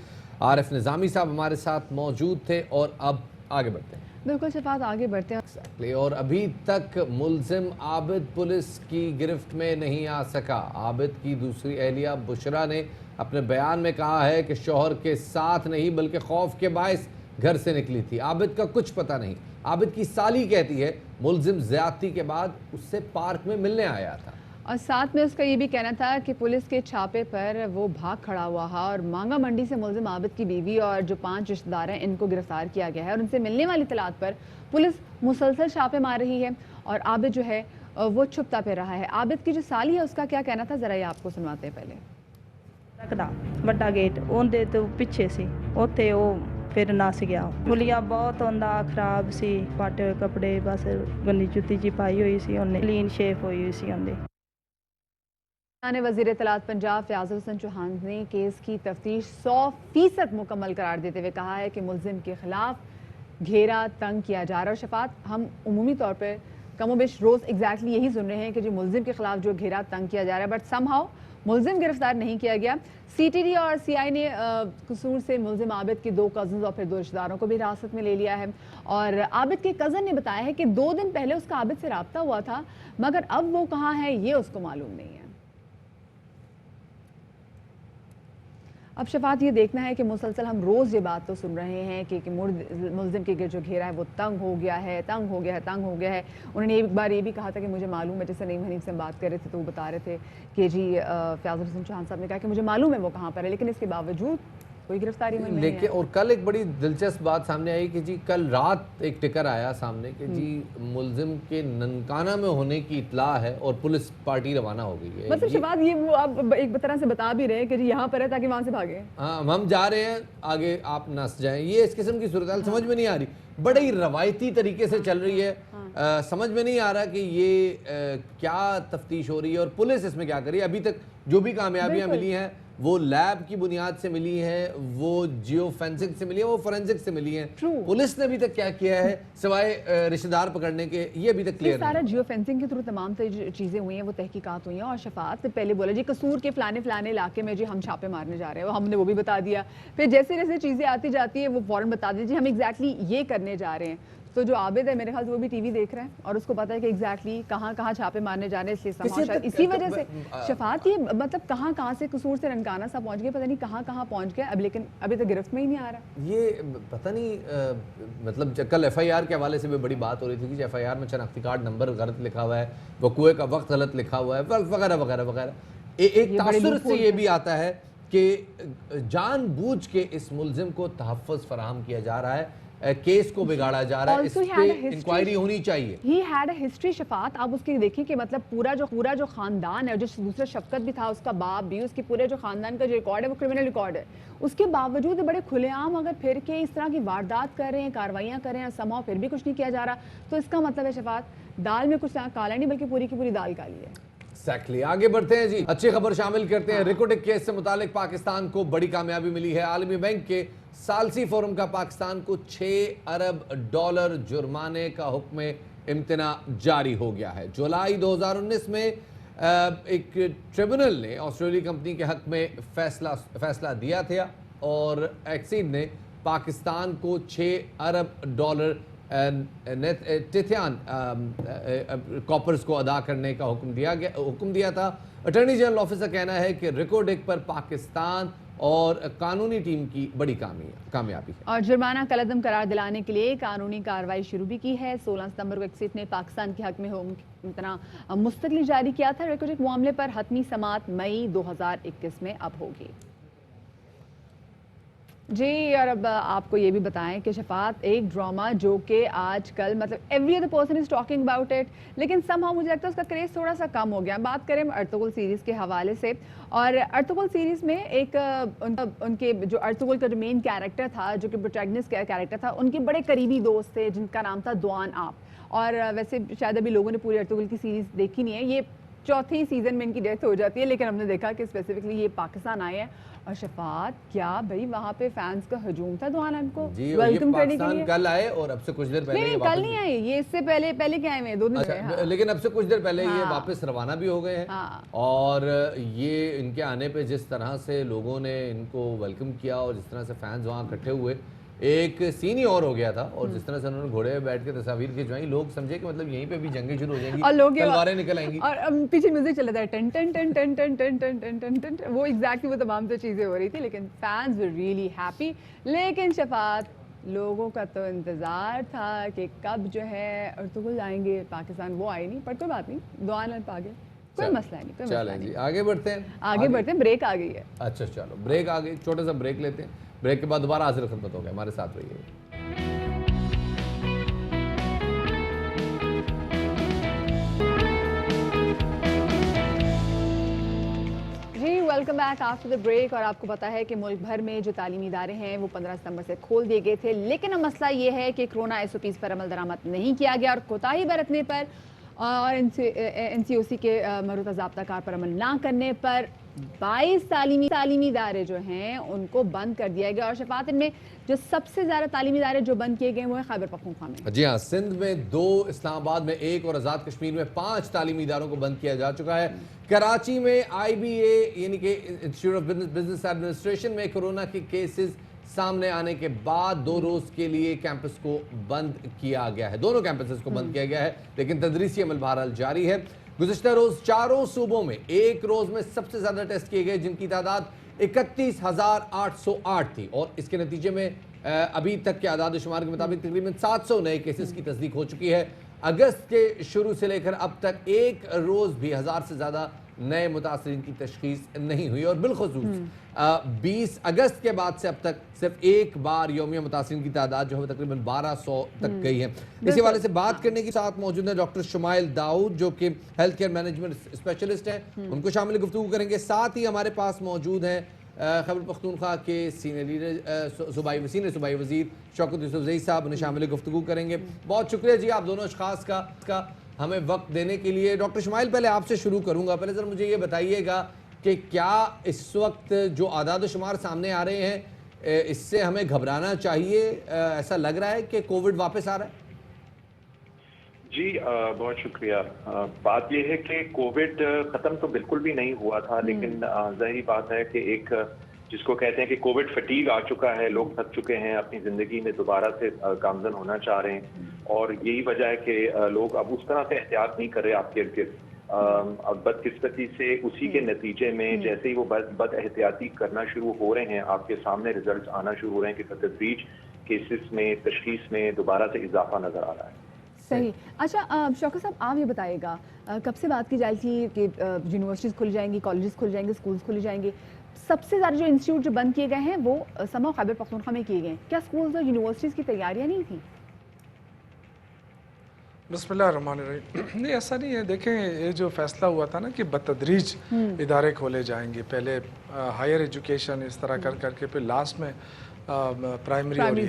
आरिफ निज़ामी साहब हमारे साथ मौजूद थे और अब आगे बढ़ते हैं। बिल्कुल शफात, आगे बढ़ते हैं। Exactly. और अभी तक मुल्जिम आबिद पुलिस की गिरफ्त में नहीं आ सका। आबिद की दूसरी अहलिया बुशरा ने अपने बयान में कहा है कि शौहर के साथ नहीं बल्कि खौफ के बायस घर से निकली थी। आबिद का कुछ पता नहीं। आबिद की साली कहती है मुल्जिम ज़्यादती के बाद उससे पार्क में मिलने आया था और साथ में उसका ये भी कहना था कि पुलिस के छापे पर वो भाग खड़ा हुआ है और मांगा मंडी से मुल्जिम आबिद की बीवी और जो 5 रिश्तेदार हैं इनको गिरफ्तार किया गया है और उनसे मिलने वाली इत्तलात पर पुलिस मुसलसल छापे मार रही है और आबिद जो है वो छुपता फिर रहा है। आबिद की जो साली है उसका क्या कहना था, ज़रा ये आपको सुनवाते हैं पहले। रखदा ਵੱਡਾ ਗੇਟ ਉਹਦੇ ਤੋਂ ਪਿੱਛੇ ਸੀ, ਉੱਥੇ ਉਹ ਫਿਰ ਨੱਸ ਗਿਆ। ਹੁਲੀਆ ਬਹੁਤ ਉਹਦਾ ਖਰਾਬ ਸੀ, ਪਾਟੇ ਹੋਏ ਕੱਪੜੇ, ਬਸ ਗੰਦੀ ਜੁੱਤੀ ਜੀ ਪਾਈ ਹੋਈ ਸੀ, ਉਹਨੇ ਕਲੀਨ ਸ਼ੇਪ ਹੋਈ ਹੋਈ ਸੀ ਉਹਦੇ। वज़ीर इत्तलात पंजाब फ़याज़ुल हसन चौहान ने केस की तफ्तीश 100% मुकम्मल करार देते हुए कहा है कि मुल्जिम के खिलाफ घेरा तंग किया जा रहा है। और शफात, हम उमूमी तौर पर कमोबेश रोज़ एग्जैक्टली यही सुन रहे हैं कि जो मुल्जिम के खिलाफ जो घेरा तंग किया जा रहा है, बट समहाउ मुल्जिम गिरफ्तार नहीं किया गया। CTD और CI ने कसूर से मुल्जिम आबिद के 2 कज़न्स और फिर 2 रिश्तेदारों को भी हिरासत में ले लिया है और आबिद के कज़न ने बताया है कि 2 दिन पहले उसका आबिद से रब्ता हुआ था, मगर अब वो कहाँ है ये उसको मालूम नहीं है। अब शफात, ये देखना है कि मुसलसल हम रोज़ ये बात तो सुन रहे हैं कि मुल्जिम के जो घेरा है वो तंग हो गया है, तंग हो गया है, तंग हो गया है। उन्होंने एक बार ये भी कहा था कि मुझे मालूम है, जैसे नईम हनीफ से हम बात कर रहे थे तो वो बता रहे थे कि जी फ़याज़ुल हसन चौहान साहब ने कहा कि मुझे मालूम है वो कहाँ पर है, लेकिन इसके बावजूद कोई गिरफ्तारी में नहीं है। और कल एक बड़ी दिलचस्प बात सामने आई कि जी कल रात एक टिकर आया सामने कि जी मुल्जिम के ननकाना में होने की इत्तला है और पुलिस पार्टी रवाना हो गई है। मतलब शबाद, ये वो आप एक तरह से बता भी रहे हैं कि जी यहाँ पर है ताकि वहाँ से भागे। हाँ, हम जा रहे हैं, आगे आप नस जाएं। ये इस किस्म की सूरत समझ में नहीं आ रही, बड़े ही रवायती तरीके से चल रही है। समझ में नहीं आ रहा कि ये क्या तफ्तीश हो रही है और पुलिस इसमें क्या कर रही है। अभी तक जो भी कामयाबियां मिली हैं वो लैब की बुनियाद से मिली है, वो जियो फेंसिक से मिली है, वो फोरेंसिक से मिली है। पुलिस ने अभी तक क्या किया है सिवाय रिश्तेदार पकड़ने के, ये अभी तक क्लियर सारा जियो फेंसिंग के थ्रू तमाम चीज़ें हुई हैं, वो तहकीकात हुई हैं। और शफात पहले बोला जी कसूर के फलाने इलाके में जी हम छापे मारने जा रहे हैं, हमने वो भी बता दिया। फिर जैसे जैसे चीज़ें आती जाती है वो फौरन बता दीजिए हम एग्जैक्टली ये करने जा रहे हैं। तो जो आबिद है मेरे ख्याल से वो भी टीवी देख रहे हैं और उसको पता है कि एग्जैक्टली कहाँ छापे मारने जाने, इसलिए इसी वजह से शफात ये मतलब कहाँ से कसूर से ननकाना सा पहुंच गए, पता नहीं कहाँ पहुंच गए अब, लेकिन अभी तक गिरफ्त में ही नहीं आ रहा। ये पता नहीं मतलब कल FIR के हवाले से भी बड़ी बात हो रही थी कि FIR में शनाख्ती कार्ड नंबर गलत लिखा हुआ है, वकूए का वक्त गलत लिखा हुआ है, वगैरह वगैरह वगैरह। एक तासुर से ये भी आता है कि जानबूझ के इस मुल्जिम को तहफ़्फ़ुज़ फराहम किया जा रहा है, केस को बिगाड़ा जा रहा है, इस पे इंक्वायरी होनी चाहिए। He had a history Shafat, आप उसकी देखिए कि मतलब पूरा जो खानदान है, जो दूसरा शफकत भी था, उसका बाप भी, उसके पूरे जो खानदान का जो रिकॉर्ड है वो क्रिमिनल रिकॉर्ड है। उसके बावजूद बड़े खुलेआम अगर फिर के इस तरह की वारदात कर रहे हैं, कार्रवाइयाँ कर रहे हैं, समाव फिर भी कुछ नहीं किया जा रहा, तो इसका मतलब है शफात दाल में कुछ काला नहीं बल्कि पूरी की पूरी दाल काली है। एक्जैक्टली। आगे बढ़ते हैं जी, अच्छी खबर शामिल करते हैं। रिकोटिक केस से मुतालिक पाकिस्तान को बड़ी कामयाबी मिली है। आलमी बैंक के सालसी फोरम का पाकिस्तान को $6 अरब जुर्माने का हुक्म امتناع جاری ہو گیا ہے۔ جولائی 2019 میں ایک ٹریبونل نے آسٹریلوی کمپنی کے حق میں فیصلہ دیا تھا اور ایکسیڈ نے پاکستان کو $6 ارب ٹیتھیان کاپرز کو ادا کرنے کا حکم دیا تھا۔ اٹارنی جنرل آفس کا کہنا ہے کہ ریکارڈک پر پاکستان اور قانونی ٹیم کی بڑی کامیابی ہے۔ اور جرمانہ کالعدم قرار دلانے کے لیے قانونی کارروائی شروع بھی کی ہے۔ 16 ستمبر کو ایکسیٹ نے پاکستان کے حق میں امتناع مستقل جاری کیا تھا۔ ریکارڈک معاملے پر حتمی سماعت مئی 2021 میں اب ہوگی۔ جی، اور اب آپ کو یہ بھی بتائیں کہ شفاعت ایک ڈرامہ جو کہ آج کل مطلب every other person is talking about it, لیکن سم ہاؤ مجھے لگتا ہے اس کا کریز تھوڑا سا کم ہو گیا۔ بات کریں ارطغرل سیریز کے حوالے سے، اور ارطغرل سیریز میں ایک ان کے جو ارطغرل کا جو مین کیریکٹر تھا، جو کہ پروٹیگنسٹ کیریکٹر تھا، ان کے بڑے قریبی دوست تھے جن کا نام تھا دوان آپ۔ اور ویسے شاید ابھی لوگوں نے پوری ارطغرل کی سیریز دیکھی نہیں ہے، یہ چوتھی سیزن میں ان کی ڈیتھ ہو جاتی ہے، لیکن ہم نے دیکھا کہ اسپیسیفکلی یہ پاکستان آئے ہیں اور شفاعت کیا بھائی وہاں پہ فینس کا ہجوم تھا دوان کو ویلکم کرنے کے لیے۔ کل آئے اور اب سے کچھ دیر پہلے نہیں کل نہیں آئے، یہ اس سے پہلے کے آئے ہوئے 2 دن، لیکن اب سے کچھ دیر پہلے یہ واپس روانہ بھی ہو گئے ہیں۔ اور یہ ان کے آنے پہ جس طرح سے لوگوں نے ان کو ویلکم کیا اور جس طرح سے فینس وہاں اکٹھے ہوئے، ایک سین ہی اور ہو گیا تھا۔ اور جس طرح سے انہوں نے گھوڑے پہ بیٹھ کے تصاویر کھنچوائی، لوگ سمجھے کہ مطلب یہیں پہ بھی جنگیں شروع ہو جائیں گی، تلواریں نکل آئیں گی، اور پیچھے میوزک چل رہا ہے ٹن ٹن ٹن ٹن ٹن ٹن ٹن ٹن ٹن ٹن، وہ ایگزیکٹلی وہ تمام تو چیزیں ہو رہی تھی، لیکن فینس ور ریئلی ہیپی۔ لیکن شفاعت لوگوں کا تو انتظار تھا کہ کب جو ہے ارطغرل آئیں گے پاکستان، وہ آئے نہیں، پر کوئی بات نہیں، دوان آپ آگے، کوئی مسئلہ نہیں، کوئی مسئلہ چلیں نہیں۔ جی آگے بڑھتے ہیں، بریک آ گئی ہے۔ اچھا چلو بریک آ گئی، چھوٹا سا بریک لیتے ہیں، بریک کے بعد دوبارہ حاضر خدمت ہو گئے، ہمارے ساتھ رہیے۔ جی welcome back after the break. اور آپ کو پتا ہے کہ ملک بھر میں جو تعلیمی ادارے ہیں وہ 15 ستمبر سے کھول دیے گئے تھے، لیکن اب مسئلہ یہ ہے کہ کورونا SOPs پر عمل درآمد نہیں کیا گیا، اور کوتاہی برتنے پر اور NCOC کے مروطہ ضابطہ کار پر عمل نہ کرنے پر 22 تعلیمی ادارے جو ہیں ان کو بند کر دیا گیا۔ اور شفاعت ان میں جو سب سے زیادہ تعلیمی ادارے جو بند کیے گئے وہ ہیں خیبر پختونخوا میں۔ جی ہاں، سندھ میں 2، اسلام آباد میں 1 اور آزاد کشمیر میں 5 تعلیمی اداروں کو بند کیا جا چکا ہے۔ کراچی میں IBA یعنی کہ انسٹیٹیوٹ آف بزنس ایڈمنسٹریشن میں کورونا کے کیسز سامنے آنے کے بعد 2 روز کے لیے کیمپس کو بند کیا گیا ہے، دونوں کیمپسز کو بند کیا گیا ہے، لیکن تدریسی عمل بہرحال جاری ہے۔ گزشتہ روز 4 صوبوں میں ایک روز میں سب سے زیادہ ٹیسٹ کیے گئے، جن کی تعداد 31,808 تھی، اور اس کے نتیجے میں ابھی تک کے اعداد و شمار کے مطابق تقریباً 700 نئے کیسز کی تصدیق ہو چکی ہے۔ اگست کے شروع سے لے کر اب تک ایک روز بھی 1000 سے زیادہ نئے متاثرین کی تشخیص نہیں ہوئی، اور بالخصوص 20 اگست کے بعد سے اب تک صرف ایک بار یومیہ متاثرین کی تعداد جو ہے تقریباً 1200 تک گئی ہے۔ اسی حوالے سے بات کرنے کے ساتھ موجود ہیں ڈاکٹر شمائل داؤد جو کہ ہیلتھ کیئر مینجمنٹ اسپیشلسٹ ہیں، ان کو شامل گفتگو کریں گے۔ ساتھ ہی ہمارے پاس موجود ہیں خیبر پختونخوا کے سینئر لیڈر صوبائی وزیر شوکت یوسفزئی صاحب، انہیں شامل گفتگو کریں گے۔ بہت شکریہ جی آپ دونوں اشخاص کا ہمیں وقت دینے کے لیے۔ ڈاکٹر شمائل پہلے آپ سے شروع کروں گا، پہلے ذرا مجھے یہ بتائیے گا کہ کیا اس وقت جو اعداد و شمار سامنے آ رہے ہیں اس سے ہمیں گھبرانا چاہیے؟ ایسا لگ رہا ہے کہ کووڈ واپس آ رہا ہے؟ جی بہت شکریہ۔ بات یہ ہے کہ کووڈ ختم تو بالکل بھی نہیں ہوا تھا، لیکن ظاہری بات ہے کہ ایک جس کو کہتے ہیں کہ کووڈ فٹیگ آ چکا ہے، لوگ تھک چکے ہیں، اپنی زندگی میں دوبارہ سے گامزن ہونا چاہ رہے ہیں، اور یہی وجہ ہے کہ لوگ اب اس طرح سے احتیاط نہیں کر رہے آپ کے ارد گرد۔ اب بدقسمتی سے اسی کے نتیجے میں جیسے ہی وہ بد احتیاطی کرنا شروع ہو رہے ہیں، آپ کے سامنے ریزلٹس آنا شروع ہو رہے ہیں کہ بتدریج کیسز میں تشخیص میں دوبارہ سے اضافہ نظر آ رہا ہے۔ صحیح۔ اچھا شوکت صاحب آپ یہ بتائیے گا، کب سے بات کی جائے تھی کہ یونیورسٹیز کھل جائیں گی، کالجز کھل جائیں گے، اسکولز کھل جائیں گے، سب سے زیادہ جو انسٹیٹیوٹ جو بند کیے گئے ہیں وہ سما خیبر پختونخوا میں کیے گئے ہیں، کیا اسکولز اور یونیورسٹیز کی تیاریاں نہیں تھیں؟ بسم اللہ الرحمن الرحیم۔ نہیں ایسا نہیں ہے، دیکھیں یہ جو فیصلہ ہوا تھا نا کہ بتدریج ادارے کھولے جائیں گے، پہلے ہائر ایجوکیشن اس طرح کر کے پھر لاسٹ میں پرائمری،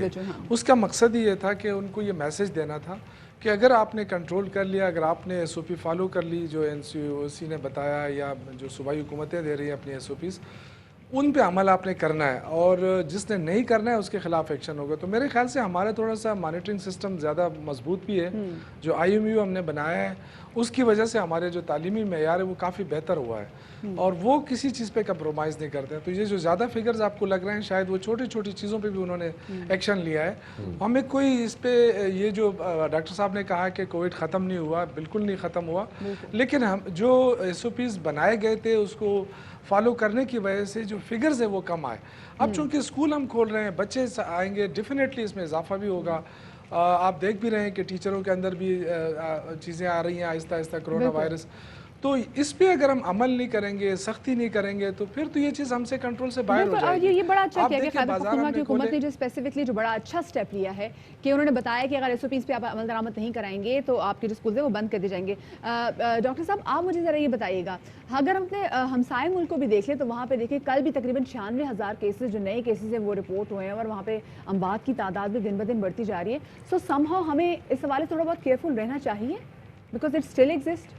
اس کا مقصد یہ تھا کہ ان کو یہ میسج دینا تھا کہ اگر آپ نے کنٹرول کر لیا، اگر آپ نے SOP فالو کر لی جو NCOC نے بتایا یا جو صوبائی حکومتیں دے رہی ہیں اپنی SOPs، उन पे अमल आपने करना है और जिसने नहीं करना है उसके खिलाफ एक्शन होगा। तो मेरे ख्याल से हमारा थोड़ा सा मॉनिटरिंग सिस्टम ज़्यादा मजबूत भी है, जो IMU हमने बनाया है उसकी वजह से हमारे जो तालीमी मेयार है वो काफ़ी बेहतर हुआ है और वो किसी चीज़ पे कंप्रोमाइज़ नहीं करते हैं। तो ये जो ज़्यादा फिगर्स आपको लग रहे हैं शायद वो छोटी छोटी चीज़ों पे भी उन्होंने एक्शन लिया है। हमें कोई इस पे ये जो डॉक्टर साहब ने कहा कि कोविड ख़त्म नहीं हुआ, बिल्कुल नहीं ख़त्म हुआ, लेकिन हम जो SOPs बनाए गए थे उसको फॉलो करने की वजह से जो फिगर्स है वो कम आए। अब चूंकि स्कूल हम खोल रहे हैं, बच्चे आएंगे, डेफिनेटली इसमें इजाफा भी होगा। आप देख भी रहे हैं कि टीचरों के अंदर भी चीज़ें आ रही हैं आहिस्ता आहिस्ता, कोरोना वायरस। तो इस पे अगर हम अमल नहीं करेंगे, सख्ती नहीं करेंगे तो फिर तो ये चीज़ हमसे कंट्रोल से बाहर हो जाएगी। ये बड़ा अच्छा आप किया कि देखिए, खैबर बाजार पख्तूनख्वा हमने की हुकूमत खोले। ने जो स्पेसिफिकली जो बड़ा अच्छा स्टेप लिया है कि उन्होंने बताया कि अगर SOPs पे आप अमल दरामद नहीं कराएंगे तो आपके जो स्कूल है वो बंद कर दिए जाएंगे। डॉक्टर साहब आप मुझे ज़रा ये बताइएगा, अगर हम अपने हमसाए मुल्क को भी देख लें तो वहाँ पे देखिए कल भी तकरीबन 96,000 केसेस जो नए केसेस हैं वो रिपोर्ट हुए हैं और वहाँ पे अमवात की तादाद भी दिन ब दिन बढ़ती जा रही है। सो समहाउ हमें इस हवाले से थोड़ा बहुत केयरफुल रहना चाहिए बिकॉज इट स्टिल एग्जिस्ट।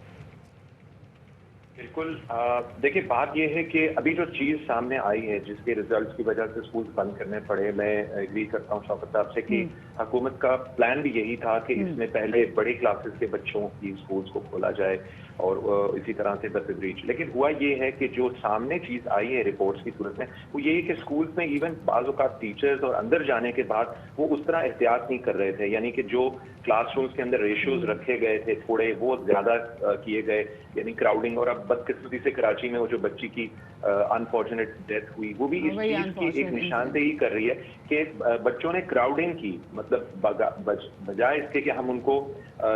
बिल्कुल। देखिए, बात यह है कि अभी जो चीज़ सामने आई है जिसके रिजल्ट्स की वजह से स्कूल बंद करने पड़े, मैं एग्री करता हूँ शौकत साहब से कि हुकूमत का प्लान भी यही था कि इसमें पहले बड़े क्लासेस के बच्चों की स्कूल्स को खोला जाए और इसी तरह से बतदरीज। लेकिन हुआ ये है कि जो सामने चीज़ आई है रिपोर्ट्स की सूरत में वो यही कि स्कूल्स में इवन बाज़ औक़ात टीचर्स और अंदर जाने के बाद वो उस तरह एहतियात नहीं कर रहे थे, यानी कि जो क्लासरूम्स के अंदर रेशियोज रखे गए थे थोड़े वो ज़्यादा किए गए, यानी क्राउडिंग। और अब बदकिस्मती से कराची में वो जो बच्ची की अनफॉर्चुनेट डेथ हुई वो भी इस चीज़ की एक निशानदेही कर रही है कि बच्चों ने क्राउडिंग की, मतलब बजाय इसके कि हम उनको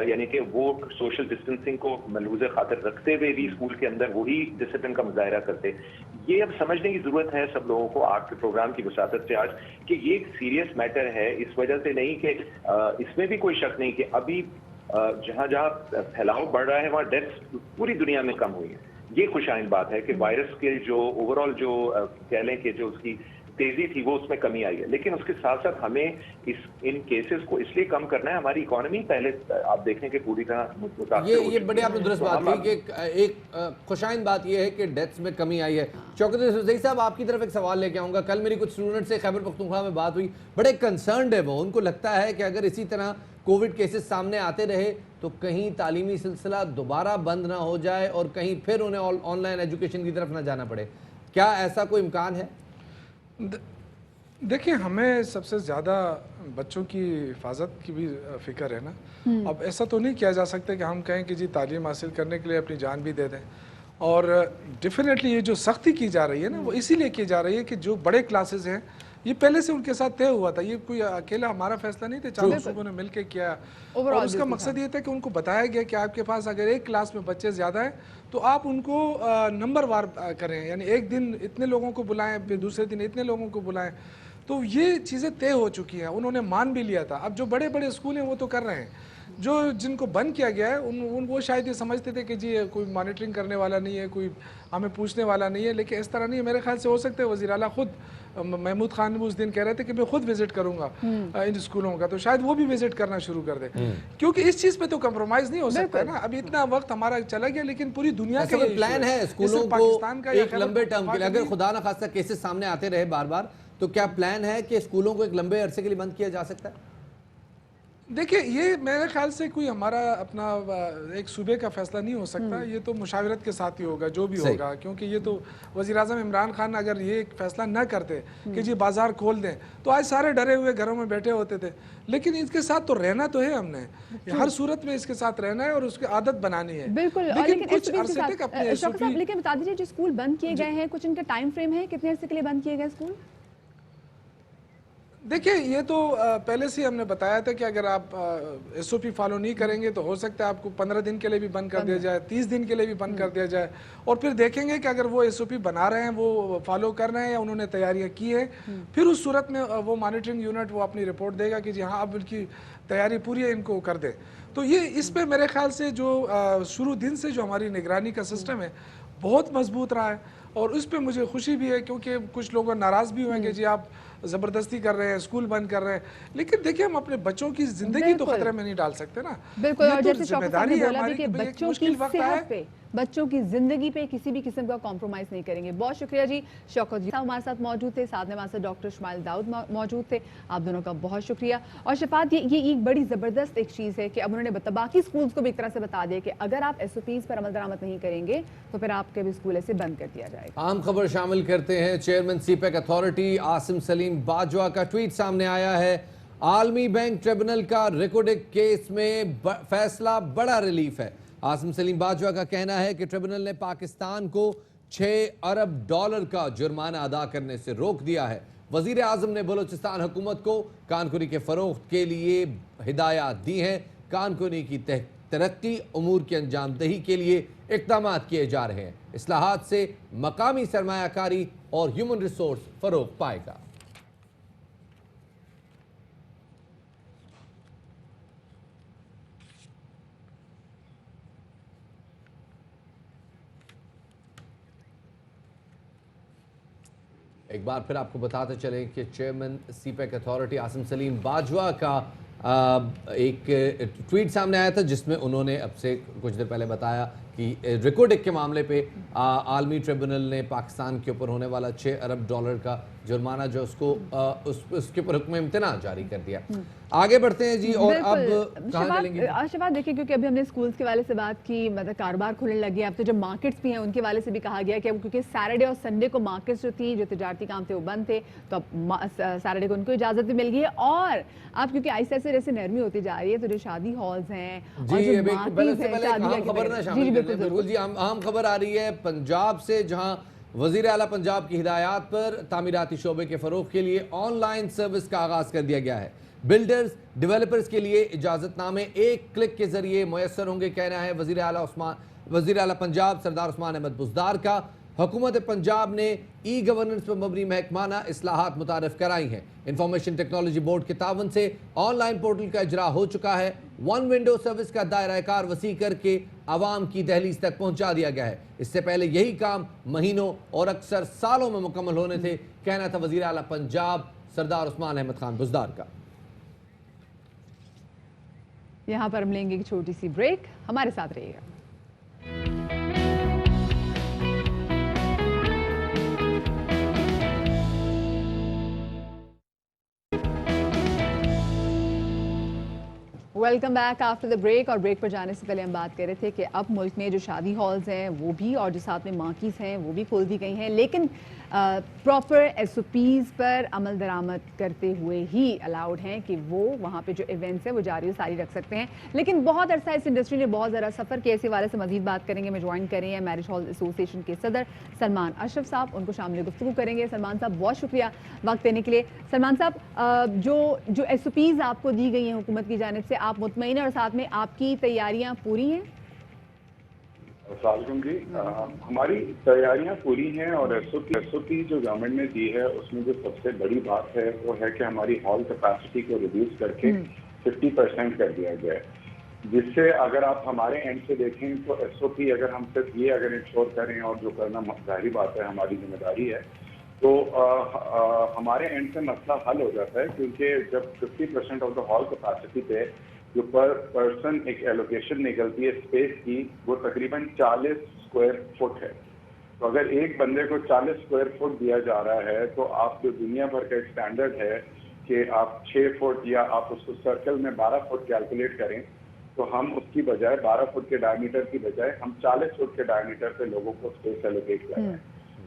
यानी कि वो सोशल डिस्टेंसिंग को मलूज़ खातिर रखते हुए भी स्कूल के अंदर वही डिसिप्लिन का मुजाहरा करते। ये अब समझने की ज़रूरत है सब लोगों को आपके प्रोग्राम की वसातत से आज कि ये एक सीरियस मैटर है, इस वजह से नहीं कि इसमें भी कोई शक नहीं कि अभी जहाँ जहाँ फैलाव बढ़ रहा है वहाँ डेथ्स पूरी दुनिया में कम हुई है। ये खुशाइन बात है कि वायरस के जो ओवरऑल जो कह लें कि जो उसकी तेजी थी वो उसमें कमी आई है, लेकिन उसके साथ साथ हमें इन केसेस को इसलिए कम करना है, हमारी इकोनॉमी पहले आप देखें कि पूरी तरह ये बड़ी आपने दुरुस्त बात की कि एक खुशाइन बात ये है कि डेथ्स में कमी आई है। शौकत रज़ी साहब आपकी तरफ एक सवाल लेके आऊँगा। कल मेरी कुछ स्टूडेंट से खैबर पख्तूनख्वा में बात हुई, बड़े कंसर्न्ड है वो, उनको लगता है कि अगर इसी तरह कोविड केसेस सामने आते रहे तो कहीं तालीमी सिलसिला दोबारा बंद ना हो जाए और कहीं फिर उन्हें ऑनलाइन एजुकेशन की तरफ ना जाना पड़े। क्या ऐसा कोई इम्कान है? देखिए, हमें सबसे ज़्यादा बच्चों की हिफाजत की भी फ़िक्र है ना। अब ऐसा तो नहीं किया जा सकता कि हम कहें कि जी तालीम हासिल करने के लिए अपनी जान भी दे दें। और डेफिनेटली ये जो सख्ती की जा रही है ना वो इसीलिए की जा रही है कि जो बड़े क्लासेस हैं ये पहले से उनके साथ तय हुआ था, ये कोई अकेला हमारा फैसला नहीं था, चारों सूबों ने मिलकर किया। और उसका मकसद ये था कि उनको बताया गया कि आपके पास अगर एक क्लास में बच्चे ज़्यादा हैं तो आप उनको नंबर वार करें, यानी एक दिन इतने लोगों को बुलाएं, फिर दूसरे दिन इतने लोगों को बुलाएं। तो ये चीज़ें तय हो चुकी हैं, उन्होंने मान भी लिया था। अब जो बड़े बड़े स्कूल हैं वो तो कर रहे हैं, जो जिनको बंद किया गया है उन वो शायद ये समझते थे कि जी कोई मॉनिटरिंग करने वाला नहीं है, कोई हमें पूछने वाला नहीं है, लेकिन इस तरह नहीं है। मेरे ख्याल से हो सकता है वज़ीर आला खुद महमूद खान उस दिन कह रहे थे कि मैं खुद विजिट करूंगा इन स्कूलों का, तो शायद वो भी विजिट करना शुरू कर दे, क्योंकि इस चीज़ पे तो कंप्रोमाइज़ नहीं हो सकता है ना। अभी इतना वक्त हमारा चला गया, लेकिन पूरी दुनिया का प्लान है स्कूलों को एक लंबे टर्म के लिए, अगर खुदा न खास्ता केसेस सामने आते रहे बार बार, तो क्या प्लान है कि स्कूलों को एक लंबे अरसे के लिए बंद किया जा सकता है? देखिए, ये मेरे ख्याल से कोई हमारा अपना एक सूबे का फैसला नहीं हो सकता, ये तो मुशावरत के साथ ही होगा जो भी होगा, क्योंकि ये तो वज़ीर आज़म इमरान खान अगर ये एक फैसला न करते कि जी बाजार खोल दें तो आज सारे डरे हुए घरों में बैठे होते थे। लेकिन इसके साथ तो रहना तो है, हमने हर सूरत में इसके साथ रहना है और उसकी आदत बनानी है। बिल्कुल, लेकिन कुछ अरसे तक अपने लेकिन बता दीजिए जो स्कूल बंद किए गए हैं कुछ इनका टाइम फ्रेम है, कितने अरसे के लिए बंद किए गए स्कूल? देखिए, ये तो पहले से हमने बताया था कि अगर आप SOP फॉलो नहीं करेंगे तो हो सकता है आपको 15 दिन के लिए भी बंद कर दिया जाए, 30 दिन के लिए भी बंद कर दिया जाए, और फिर देखेंगे कि अगर वो SOP बना रहे हैं, वो फॉलो कर रहे हैं या उन्होंने तैयारियां की है, फिर उस सूरत में वो मॉनिटरिंग यूनिट वो अपनी रिपोर्ट देगा कि जी हाँ अब उनकी तैयारी पूरी है, इनको कर दे। तो ये इस पर मेरे ख्याल से जो शुरू दिन से जो हमारी निगरानी का सिस्टम है बहुत मजबूत रहा है, और उस पर मुझे खुशी भी है, क्योंकि कुछ लोग नाराज़ भी हुए कि जी आप ज़बरदस्ती कर रहे हैं, स्कूल बंद कर रहे हैं। लेकिन देखिए, हम अपने बच्चों की ज़िंदगी तो खतरे में नहीं डाल सकते ना। बिल्कुल, और ये तो जैसे जिम्मेदारी है हमारी कि बच्चों की सेहत पे बच्चों की ज़िंदगी पे किसी भी किस्म का कॉम्प्रोमाइज़ नहीं करेंगे। बहुत शुक्रिया जी। शौकत जी हमारे साथ मौजूद थे, साथ में हमारे साथ डॉक्टर शुमाइल दाऊद मौजूद थे। आप दोनों का बहुत शुक्रिया। और शफात, ये एक बड़ी ज़बरदस्त एक चीज़ है कि अब उन्होंने बाकी स्कूल्स को भी एक तरह से बता दिया कि अगर आप SOPs पर अमल दरामद नहीं करेंगे तो फिर आपके भी स्कूल ऐसे बंद कर दिया जाएगा। आम खबर शामिल करते हैं। Chairman CPEC authority Asim Salim Bajwa का ट्वीट सामने आया है। आलमी बैंक ट्रिब्यूनल का रिकॉर्डिंग केस में फैसला बड़ा रिलीफ है। आसिम सलीम बाजवा का कहना है कि ट्रिब्यूनल ने पाकिस्तान को $6 अरब का जुर्माना अदा करने से रोक दिया है। वजीर आजम ने बलूचिस्तान हुकूमत को कानकुनी के फरोख्त के लिए हिदायत दी हैं। कानकुनी की तरक्की उमूर की अंजामदही के लिए इक़दाम किए जा रहे हैं। इस्लाहात से मकामी सरमायाकारी और ह्यूमन रिसोर्स फरोग पाएगा। एक बार फिर आपको बताते चलें कि chairman CPEC authority Asim Salim Bajwa का एक ट्वीट सामने आया था जिसमें उन्होंने अब से कुछ देर पहले बताया कि रिकॉर्डिंग के मामले पे आलमी ट्रिब्यूनल ने पाकिस्तान के ऊपर होने वाला $6 अरब का जुर्माना जो उसके ऊपर हुक्म इम्तना जारी कर दिया। आगे बढ़ते हैं जी। और अब कहाँ चलेंगे? शफात देखिए, क्योंकि अभी हमने स्कूल्स के वाले से बात की, मतलब कारोबार खुलने लगे, अब तो जब मार्केट्स भी हैं उनके वाले से भी कहा गया कि अब क्योंकि सैटरडे और संडे को मार्केट्स जो थी, जो तिजारती काम थे वो बंद थे, तो अब सैटरडे को उनको इजाजत भी मिल गई है। और अब क्योंकि आहिस्ता आहिस्ता जैसे नरमी होती जा रही है तो जो शादी हॉल्स हैं और जो मार्केट्स हैं, बिल्कुल जी, आम खबर आ रही है पंजाब से, जहां वजीर आला पंजाब की हिदायत पर तामीराती शोबे के फरोग के लिए ऑनलाइन सर्विस का आगाज कर दिया गया है। बिल्डर्स डेवलपर्स के लिए इजाजतनामे एक क्लिक के जरिए मुयसर होंगे, कहना है वजीर आला पंजाब सरदार उस्मान अहमद बुज़दार का। हुकूमत पंजाब ने गवर्नेंस पर मबनी महकमाना इस्लाहात मुतारफ कराई हैं। इंफॉर्मेशन टेक्नोलॉजी बोर्ड के तावन से ऑनलाइन पोर्टल का इजरा हो चुका है। वन विंडो सर्विस का दायरा कार वसी करके आवाम की दहलीज तक पहुंचा दिया गया है। इससे पहले यही काम महीनों और अक्सर सालों में मुकम्मल होने थे, कहना था वजीर आला पंजाब सरदार उस्मान अहमद खान बुज़दार का। यहाँ पर हम लेंगे एक छोटी सी ब्रेक, हमारे साथ रहिएगा। Welcome back after the break. और ब्रेक पर जाने से पहले हम बात कर रहे थे कि अब मुल्क में जो शादी हॉल्स हैं वो भी और जो साथ में मार्कीज़ हैं वो भी खोल दी गई हैं, लेकिन प्रॉपर SOPs पर अमल दरामद करते हुए ही अलाउड हैं कि वो वहाँ पे जो इवेंट्स हैं वो जारी सारी रख सकते हैं। लेकिन बहुत अरसा इस इंडस्ट्री ने बहुत ज़रा सफ़र किया। इसी वाले से मज़ीद बात करेंगे। मैं ज्वाइन कर रही हैं मैरिज हॉल एसोसिएशन के सदर सलमान अशरफ साहब, उनको शामिल गुफ्तगू करेंगे। सलमान साहब बहुत शुक्रिया वक्त देने के लिए। सलमान साहब, जो SOPs आपको दी गई हैं हुकूमत की जानिब से, आप मुतमईन हैं और साथ में आपकी तैयारियाँ पूरी हैं? जी, हमारी तैयारियां पूरी हैं और SOP जो गवर्नमेंट ने दी है उसमें जो सबसे बड़ी बात है वो है कि हमारी हॉल कैपेसिटी को रिड्यूस करके 50% कर दिया गया है, जिससे अगर आप हमारे एंड से देखें तो SOP अगर हम सिर्फ ये अगर इंश्योर करें और जो करना जाहिर बात है हमारी जिम्मेदारी है, तो हमारे एंड से मसला हल हो जाता है। क्योंकि जब 50% ऑफ द हॉल कैपेसिटी पे जो पर पर्सन एक एलोकेशन निकलती है स्पेस की, वो तकरीबन 40 स्क्वायर फुट है। तो अगर एक बंदे को 40 स्क्वायर फुट दिया जा रहा है तो आप जो दुनिया भर का एक स्टैंडर्ड है कि आप 6 फुट या आप उसको सर्कल में 12 फुट कैलकुलेट करें, तो हम उसकी बजाय 12 फुट के डायमीटर की बजाय हम 40 फुट के डायमीटर पे लोगों को स्पेस एलोकेट कर रहे हैं।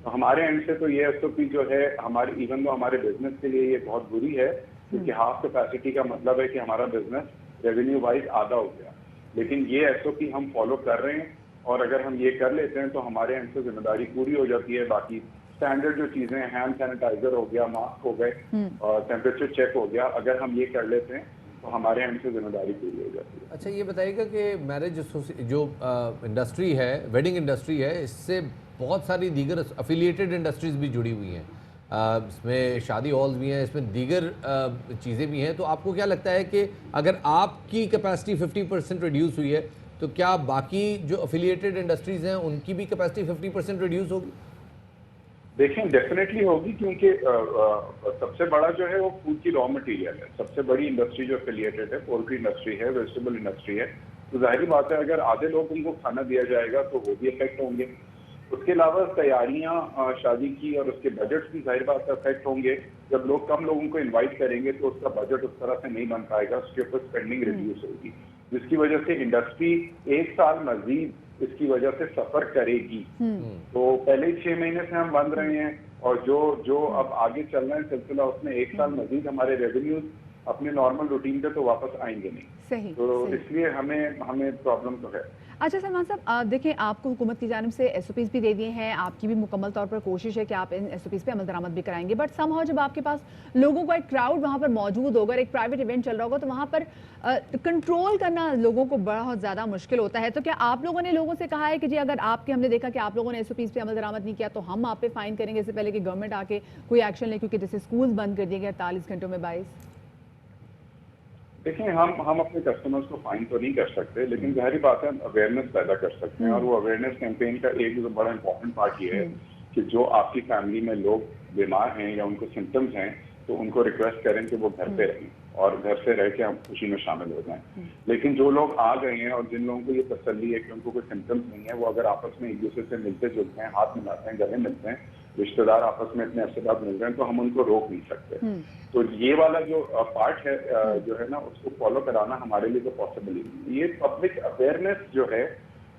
तो हमारे एंड से तो ये SOP जो है हमारी, इवन तो हमारे बिजनेस के लिए ये बहुत बुरी है, क्योंकि हाफ कैपेसिटी का मतलब है कि हमारा बिजनेस रेवेन्यू वाइज आधा हो गया। लेकिन ये SOP हम फॉलो कर रहे हैं और अगर हम ये कर लेते हैं तो हमारे एंड से जिम्मेदारी पूरी हो जाती है। बाकी स्टैंडर्ड जो चीजें, हैंड सैनिटाइजर हो गया, मास्क हो गए और टेम्परेचर चेक हो गया, अगर हम ये कर लेते हैं तो हमारे एंड से जिम्मेदारी पूरी हो जाती है। अच्छा, ये बताइएगा कि मैरिज जो इंडस्ट्री है, वेडिंग इंडस्ट्री है, इससे बहुत सारी दीगर अफिलिएटेड इंडस्ट्रीज भी जुड़ी हुई हैं। इसमें शादी हॉल्स भी हैं, इसमें दीगर चीज़ें भी हैं। तो आपको क्या लगता है कि अगर आपकी कैपेसिटी 50% रिड्यूस हुई है तो क्या बाकी जो अफिलिएटेड इंडस्ट्रीज़ हैं उनकी भी कैपेसिटी 50% रिड्यूस होगी? देखें, डेफिनेटली होगी, क्योंकि सबसे बड़ा जो है वो फूड की रॉ मटेरियल है। सबसे बड़ी इंडस्ट्री जो एफिलिएटेड है पोल्ट्री इंडस्ट्री है, वेजिटेबल इंडस्ट्री है, تو ظاہری بات ہے اگر آدھے لوگ ان کو کھانا دیا جائے گا تو وہ بھی افیکٹ ہوں گے. اس کے علاوہ تیاریاں شادی کی اور اس کے بجٹ بھی ظاہر بات ہے افیکٹ ہوں گے. جب لوگ کم لوگوں کو انوائٹ کریں گے تو اس کا بجٹ اس طرح سے نہیں بن پائے گا, اس کے اوپر اسپینڈنگ ریڈیوس ہوگی, جس کی وجہ سے انڈسٹری 1 سال مزید اس کی وجہ سے سفر کرے گی. تو پہلے ہی 6 مہینے سے ہم بند رہے ہیں, اور جو اب آگے چل رہا ہے سلسلہ, اس میں 1 سال مزید ہمارے ریونیوز اپنے نارمل روٹین پہ تو واپس آئیں گے نہیں. صحیح, تو اس لیے ہمیں پرابلم تو ہے. اچھا سلمان صاحب, دیکھیں آپ کو حکومت کی جانب سے ایس او پیز بھی دے دیے ہیں, آپ کی بھی مکمل طور پر کوشش ہے کہ آپ ان ایس او پیز پہ عمل درآمد بھی کرائیں گے, بٹ سم ہاؤ جب آپ کے پاس لوگوں کا ایک کراؤڈ وہاں پر موجود ہوگا, ایک پرائیویٹ ایونٹ چل رہا ہوگا, تو وہاں پر کنٹرول کرنا لوگوں کو بہت زیادہ مشکل ہوتا ہے. تو کیا آپ لوگوں نے لوگوں سے کہا ہے کہ جی اگر آپ کے, ہم نے دیکھا کہ آپ لوگوں نے ایس او پیز پہ عمل درآمد نہیں کیا تو ہم آپ پہ فائن کریں گے, اس سے پہلے کہ گورنمنٹ آ کے کوئی ایکشن لے, کیونکہ جیسے اسکول بند کر دیے گئے 48 گھنٹوں میں 22. دیکھیں ہم اپنے کسٹمرز کو فائن تو نہیں کر سکتے, لیکن ظاہری بات ہے اویئرنیس پیدا کر سکتے ہیں. اور وہ اویئرنیس کیمپین کا ایک بڑا امپورٹنٹ پارٹ یہ ہے کہ جو آپ کی فیملی میں لوگ بیمار ہیں یا ان کو سمٹمز ہیں تو ان کو ریکویسٹ کریں کہ وہ گھر پہ رہیں اور گھر سے رہ کے ہم خوشی میں شامل ہو جائیں. لیکن جو لوگ آ گئے ہیں اور جن لوگوں کو یہ تسلی ہے کہ ان کو کوئی سمٹمز نہیں ہے, وہ اگر آپس میں ایک دوسرے سے ملتے جلتے ہیں, ہاتھ ملاتے ہیں, گلے ملتے ہیں, رشتے دار آپس میں اتنے عرصے بعد مل رہے ہیں, تو ہم ان کو روک نہیں سکتے. تو یہ والا جو پارٹ ہے جو ہے نا, اس کو فالو کرانا ہمارے لیے تو پاسبل ہی نہیں. یہ پبلک اویئرنیس جو ہے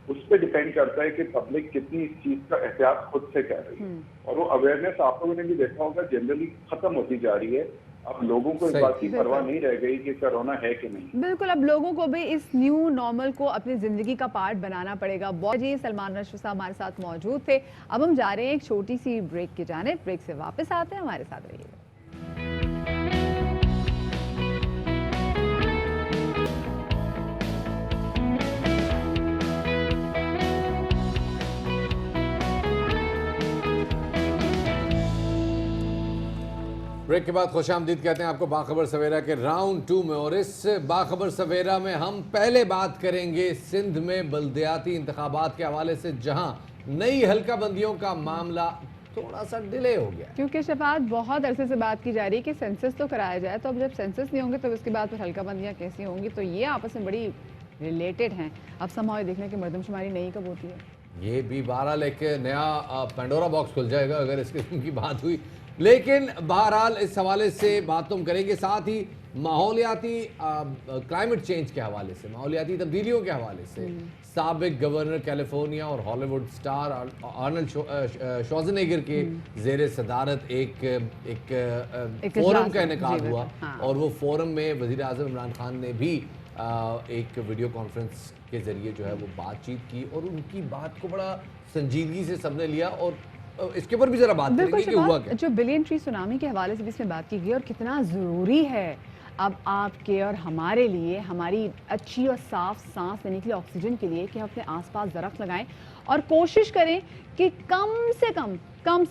اس پہ ڈیپینڈ کرتا ہے کہ پبلک کتنی اس چیز کا احتیاط خود سے کر رہی ہے. اور وہ اویئرنیس آپ لوگوں نے بھی دیکھا ہوگا جنرلی ختم ہوتی جا رہی ہے. اب لوگوں کو اس بات کی پرواہ نہیں رہ گئی کہ کرونا ہے کہ نہیں. بالکل, اب لوگوں کو بھی اس نیو نارمل کو اپنی زندگی کا پارٹ بنانا پڑے گا. بہت جی سلمان رشید صاحب ہمارے ساتھ موجود تھے. اب ہم جا رہے ہیں ایک چھوٹی سی بریک کی جانب, بریک سے واپس آتے ہیں, ہمارے ساتھ رہیے گا. بریک کے بعد خوش آمدید کہتے ہیں آپ کو باخبر سویرا کے راؤنڈ 2 میں, اور اس باخبر سویرا میں ہم پہلے بات کریں گے سندھ میں بلدیاتی انتخابات کے حوالے سے, جہاں نئی حلقہ بندیوں کا معاملہ تھوڑا سا ڈیلے ہو گیا. کیونکہ شفاعت بہت عرصے سے بات کی جا رہی ہے کہ سینسس تو کرایا جائے, تو اب جب سینسس نہیں ہوں گے تو اس کے بعد پھر حلقہ بندیاں کیسی ہوں گی, تو یہ آپس میں بڑی ریلیٹڈ ہیں. اب سمجھو دیکھنے کی مردم شماری نئی کب ہوتی ہے. یہ بھی بہرحال ایک نیا پینڈورا باکس کھل جائے گا اگر اس قسم کی بات ہوئی, لیکن بہرحال اس حوالے سے بات تم کریں گے. ساتھ ہی ماحولیاتی کلائمیٹ چینج کے حوالے سے, ماحولیاتی تبدیلیوں کے حوالے سے سابق گورنر کیلیفورنیا اور ہالی ووڈ سٹار آرنلڈ شوازنیگر کے زیر صدارت ایک فورم کا انعقاد ہوا, اور وہ فورم میں وزیر اعظم عمران خان نے بھی ایک ویڈیو کانفرنس کے ذریعے جو ہے وہ بات چیت کی, اور ان کی بات کو بڑا سنجیدگی سے سب نے لیا. اور اس کے اوپر بھی ذرا بات کریں گے کہ ہوا کیا. جو بلین ٹری سونامی کے حوالے سے بھی اس میں بات کی گئی, اور کتنا ضروری ہے اب آپ کے اور ہمارے لیے, ہماری اچھی اور صاف سانس لینے کے لیے, آکسیجن کے لیے, کہ ہم اپنے آس پاس درخت لگائیں اور کوشش کریں کہ کم سے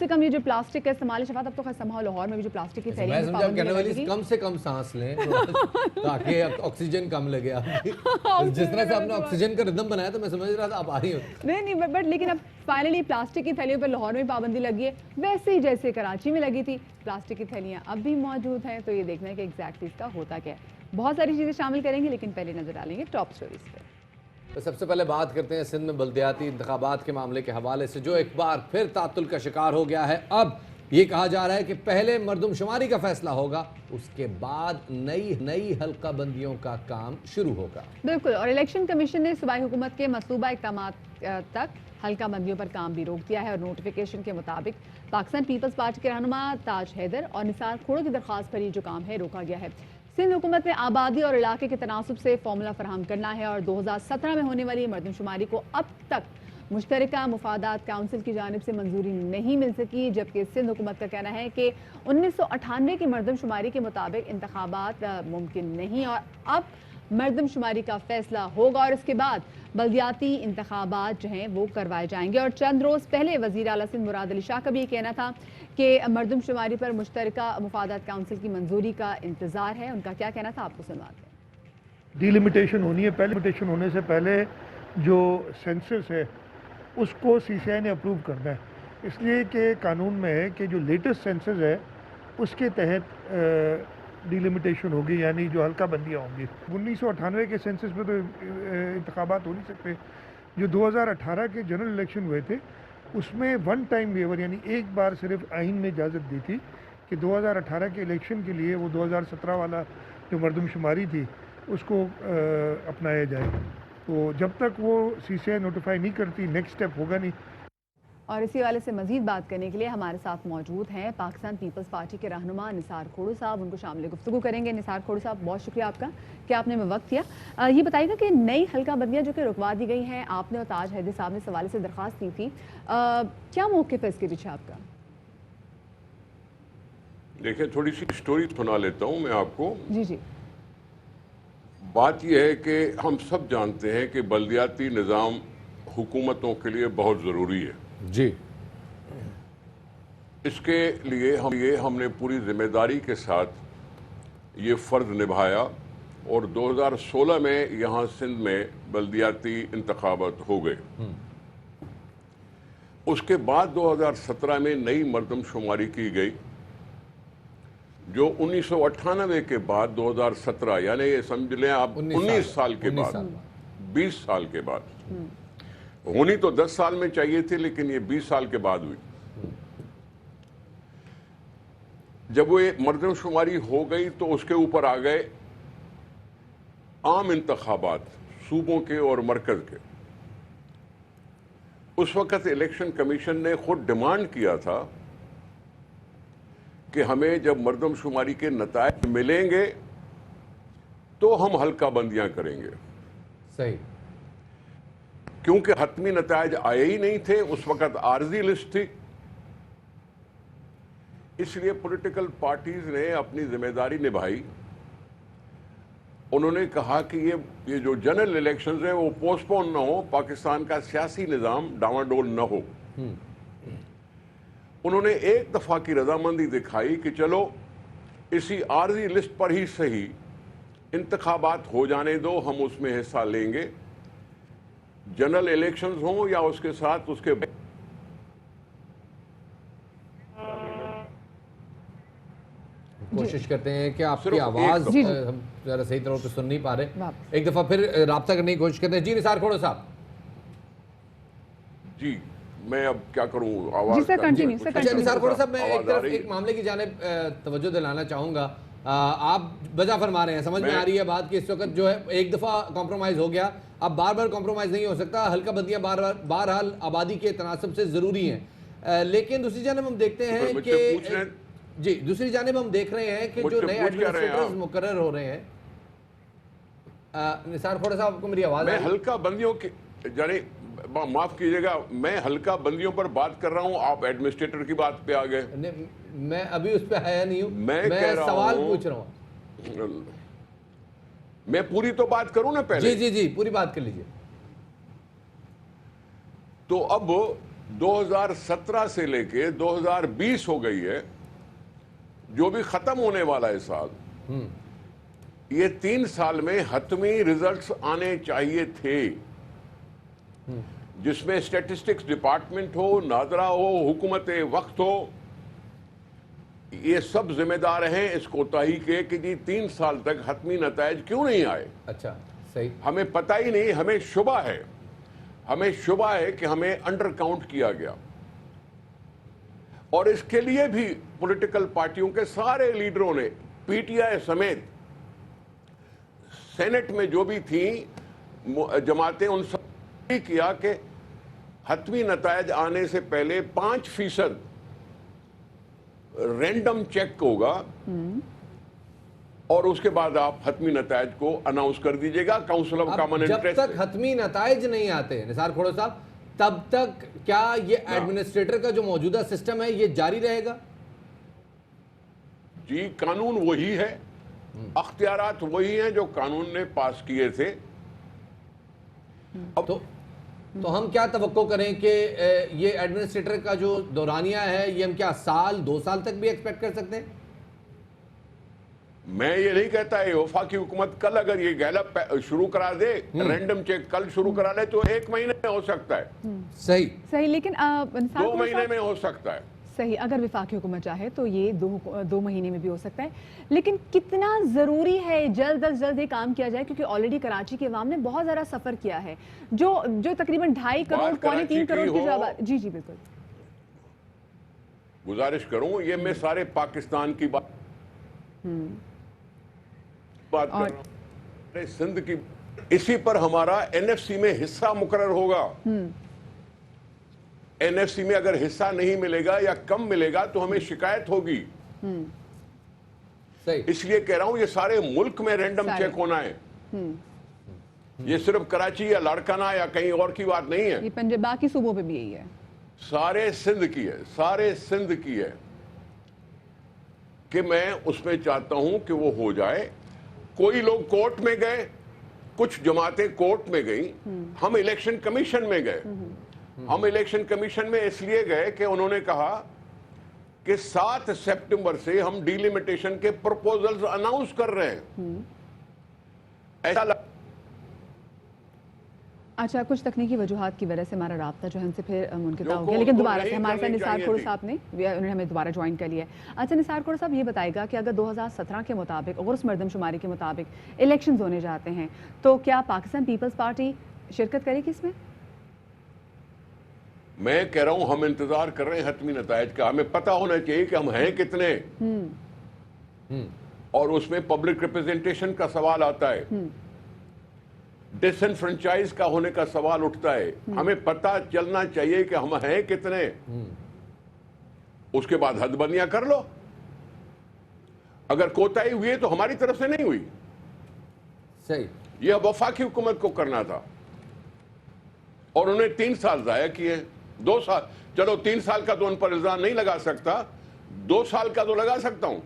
کم یہ جو پلاسٹک کا استعمال ہے. شفاعت اب تو خیر سمہاؤ لاہور میں بھی جو پلاسٹک کی تھیلیاں میں سمجھا کہنے والی کم سے کم سانس لیں تاکہ آکسیجن کم لگے. جس طرح سے آپ نے آکسیجن کا ردم بنایا تو میں سمجھ رہا تھا آپ آ رہی ہو. نہیں, بٹ لیکن اب فائنلی پلاسٹک کی تھیلیوں پر لاہور میں پابندی لگی ہے, ویسے ہی جیسے کراچی میں لگی تھی. پلاسٹک کی تھیلیاں اب بھی موجود ہیں, تو یہ دیکھنا ہے کہ ایگزیکٹلی اس کا ہوتا کیا ہے. بہت ساری چیزیں شامل کریں گے, لیکن پہلے نظر ڈالیں گے ٹاپ سٹوریز پہ. سب سے پہلے بات کرتے ہیں سندھ میں بلدیاتی انتخابات کے معاملے کے حوالے سے, جو ایک بار پھر تعطل کا شکار ہو گیا ہے. اب یہ کہا جا رہا ہے کہ پہلے مردم شماری کا فیصلہ ہوگا, اس کے بعد نئی حلقہ بندیوں کا کام شروع ہوگا. بالکل, اور الیکشن کمیشن نے صوبائی حکومت کے مطلوبہ اقدامات تک حلقہ بندیوں پر کام بھی روک دیا ہے, اور نوٹیفیکیشن کے مطابق پاکستان پیپلز پارٹی کے رہنما تاج حیدر اور نثار کھوڑو کی درخواست پر یہ جو کام ہے روکا گیا ہے. سندھ حکومت نے آبادی اور علاقے کے تناسب سے فارمولہ فراہم کرنا ہے, اور 2017 میں ہونے والی مردم شماری کو اب تک مشترکہ مفادات کونسل کی جانب سے منظوری نہیں مل سکی, جبکہ سندھ حکومت کا کہنا ہے کہ 1998 کی مردم شماری کے مطابق انتخابات ممکن نہیں, اور اب مردم شماری کا فیصلہ ہوگا, اور اس کے بعد بلدیاتی انتخابات جو ہیں وہ کروائے جائیں گے. اور چند روز پہلے وزیر اعلیٰ سندھ مراد علی شاہ کا بھی یہ کہنا تھا کہ مردم شماری پر مشترکہ مفادات کونسل کی منظوری کا انتظار ہے. ان کا کیا کہنا تھا آپ کو سنواتے ہیں. ڈی لمیٹیشن ہونی ہے, پہلے لمیٹیشن ہونے سے پہلے جو سینسس ہے اس کو سی سی آئی نے اپروو کرنا ہے, اس لیے کہ قانون میں ہے کہ جو لیٹسٹ سینسس ہے اس کے تحت ڈیلیمیٹیشن ہوگی, یعنی جو حلقہ بندیاں ہوں گی. 1998 کے سینسس میں تو انتخابات ہو نہیں سکتے. جو 2018 کے جنرل الیکشن ہوئے تھے اس میں ون ٹائم ویور, یعنی ایک بار صرف آئین نے اجازت دی تھی کہ 2018 کے الیکشن کے لیے وہ 2017 والا جو مردم شماری تھی اس کو اپنایا جائے. تو جب تک وہ سی سی آئی نوٹیفائی نہیں کرتی نیکسٹ اسٹیپ ہوگا نہیں. اور اسی والے سے مزید بات کرنے کے لیے ہمارے ساتھ موجود ہیں پاکستان پیپلز پارٹی کے رہنما نثار کھوڑو صاحب. ان کو شامل گفتگو کریں گے. نثار کھوڑو صاحب, بہت شکریہ آپ کا کہ آپ نے ہمیں وقت دیا. یہ بتائیے گا کہ نئی حلقہ بندیاں جو کہ رکوا دی گئی ہیں, آپ نے اور تاج حیدر صاحب نے اس حوالے سے درخواست کی تھی, کیا موقف ہے اس کے پیچھے آپ کا؟ دیکھیں, تھوڑی سی سٹوری سنا لیتا ہوں میں آپ کو. جی جی. بات یہ ہے کہ ہم سب جانتے ہیں کہ بلدیاتی نظام حکومتوں کے لیے بہت ضروری ہے. جی. اس کے لیے ہم نے پوری ذمہ داری کے ساتھ یہ فرض نبھایا اور 2016 میں یہاں سندھ میں بلدیاتی انتخابات ہو گئے. اس کے بعد 2017 میں نئی مردم شماری کی گئی جو 1998 کے بعد 2017, یعنی یہ سمجھ لیں آپ 19 سال کے بعد, 20 سال کے بعد. ہونی تو 10 سال میں چاہیے تھی لیکن یہ 20 سال کے بعد ہوئی. جب وہ مردم شماری ہو گئی تو اس کے اوپر آ گئے عام انتخابات صوبوں کے اور مرکز کے. اس وقت الیکشن کمیشن نے خود ڈیمانڈ کیا تھا کہ ہمیں جب مردم شماری کے نتائج ملیں گے تو ہم حلقہ بندیاں کریں گے. صحیح. کیونکہ حتمی نتائج آئے ہی نہیں تھے, اس وقت عارضی لسٹ تھی. اس لیے پولیٹیکل پارٹیز نے اپنی ذمہ داری نبھائی. انہوں نے کہا کہ یہ جو جنرل الیکشنز ہیں وہ پوسٹ پون نہ ہو, پاکستان کا سیاسی نظام ڈاواڈول نہ ہو. انہوں نے ایک دفعہ کی رضامندی دکھائی کہ چلو اسی عارضی لسٹ پر ہی صحیح انتخابات ہو جانے دو, ہم اس میں حصہ لیں گے, جنرل الیکشنز ہوں یا اس کے ساتھ اس کے کوشش کرتے ہیں کہ آپ کی آواز ہم ذرا صحیح طرح پہ سن نہیں پا رہے. ایک دفعہ پھر رابطہ کرنے کی کوشش کرتے ہیں. جی نثار کھوڑو صاحب. جی میں اب کیا کروں, آواز نثار کھوڑو صاحب, میں ایک طرف ایک معاملے کی جانب توجہ دلانا چاہوں گا. آپ وجہ فرما رہے ہیں, سمجھ میں آ رہی ہے بات کہ اس وقت جو ہے ایک دفعہ کمپرومائز ہو گیا, اب بار بار کمپرومائز نہیں ہو سکتا. حلقہ بندیاں بہرحال آبادی کے تناسب سے ضروری ہیں, لیکن دوسری جانب ہم دیکھتے ہیں کہ دوسری جانب ہم دیکھ رہے ہیں کہ جو نئے ایڈمنسٹریٹرز مقرر ہو رہے ہیں. نثار کھوڑو صاحب, آپ کو میری آواز؟ میں حلقہ بندیوں کے یعنی معاف کیجئے گا, میں حلقہ بندیوں پر بات کر رہا ہوں, آپ ایڈمنسٹریٹر کی بات پہ آ گئے. میں ابھی اس پہ آیا نہیں ہوں, میں سوال پوچھ رہا ہوں. میں پوری تو بات کروں نا پہلے. جی پوری بات کر لیجئے. تو اب 2017 سے لے کے 2020 ہو گئی ہے, جو بھی ختم ہونے والا ہے سال, یہ 3 سال میں حتمی ریزلٹس آنے چاہیے تھے, جس میں اسٹیٹسٹکس ڈپارٹمنٹ ہو, ناظرہ ہو, حکومت وقت ہو, یہ سب ذمہ دار ہیں اس کوتاہی کے کہ جی 3 سال تک حتمی نتائج کیوں نہیں آئے. اچھا صحیح. ہمیں پتہ ہی نہیں, ہمیں شبہ ہے کہ ہمیں انڈر کاؤنٹ کیا گیا. اور اس کے لیے بھی پولیٹیکل پارٹیوں کے سارے لیڈروں نے, پی ٹی آئی سمیت سینٹ میں جو بھی تھیں جماعتیں, ان سب نے کیا کہ حتمی نتائج آنے سے پہلے 5% رینڈم چیک ہوگا اور اس کے بعد آپ حتمی نتائج کو اناؤنس کر دیجئے گا. Council of common interest. جب تک حتمی نتائج نہیں آتے نثار کھوڑو صاحب, تب تک کیا یہ ایڈمنسٹریٹر کا جو موجودہ سسٹم ہے یہ جاری رہے گا؟ جی قانون وہی ہے, اختیارات وہی ہیں جو قانون نے پاس کیے تھے. تو ہم کیا توقع کریں کہ یہ ایڈمنسٹریٹر کا جو دورانیہ ہے یہ ہم کیا 2 سال تک بھی ایکسپیکٹ کر سکتے ہیں؟ میں یہ نہیں کہتا ہے وفاقی حکومت کل اگر یہ گیلپ شروع کرا دے, رینڈم چیک کل شروع کرا لے تو 1 مہینے میں ہو سکتا ہے. صحیح, لیکن 2 مہینے میں ہو سکتا ہے. صحیح، اگر وفاقی حکومت چاہے تو یہ دو مہینے میں بھی ہو سکتا ہے، لیکن کتنا ضروری ہے جلد از جلد یہ کام کیا جائے، کیونکہ آلریڈی کراچی کے عوام نے بہت زیادہ سفر کیا ہے، جو تقریباً 2.5 کروڑ 3.25 کروڑ کی جو آبادی. جی بالکل. گزارش کروں، یہ میں سارے پاکستان کی بات کر رہا ہوں، سندھ کی. اسی پر ہمارا این ایف سی میں حصہ مقرر ہوگا. این ایف سی میں اگر حصہ نہیں ملے گا یا کم ملے گا تو ہمیں شکایت ہوگی. اس لیے کہہ رہا ہوں یہ سارے ملک میں رینڈم چیک ہونا ہے. یہ صرف کراچی یا لاڑکانہ یا کہیں اور کی بات نہیں ہے، یہ پنجاب باقی صوبوں پہ بھی یہی ہے، سارے سندھ کی ہے، سارے سندھ کی ہے. کہ میں اس میں چاہتا ہوں کہ وہ ہو جائے. کوئی لوگ کورٹ میں گئے، کچھ جماعتیں کورٹ میں گئیں، ہم الیکشن کمیشن میں گئے. ہم الیکشن کمیشن میں اس لیے گئے کہ انہوں نے کہا کہ 7 سپٹمبر سے ہم ڈیلیمیٹیشن کے پروپوزلز اناؤنس کر رہے ہیں. ایسا اچھا، کچھ تکنیکی وجوہات کی وجہ سے ہمارا رابطہ جو ہے ان سے پھر منقطع ہو گیا، لیکن دوبارہ سے ہمارے ساتھ نثار کھوڑ صاحب نے انہوں نے ہمیں دوبارہ جوائن کر لیا ہے. اچھا نثار کھوڑ صاحب، یہ بتائے گا کہ اگر 2017 کے مطابق اور اس مردم شماری کے مطابق الیکشنز ہونے جاتے ہیں تو کیا پاکستان پیپلز پارٹی شرکت کرے گی اس میں؟ میں کہہ رہا ہوں ہم انتظار کر رہے ہیں حتمی نتائج کا. ہمیں پتہ ہونا چاہیے کہ ہم ہیں کتنے، اور اس میں پبلک ریپرزنٹیشن کا سوال آتا ہے، ڈس انفرنچائز کا ہونے کا سوال اٹھتا ہے. ہمیں پتہ چلنا چاہیے کہ ہم ہیں کتنے. اس کے بعد حد بندیاں کر لو. اگر کوتاہی ہوئی ہے تو ہماری طرف سے نہیں ہوئی. صحیح. یہ وفاقی حکومت کو کرنا تھا، اور انہیں 3 سال ضائع کیے. 2 سال، چلو 3 سال کا تو ان پر الزام نہیں لگا سکتا، 2 سال کا تو لگا سکتا ہوں.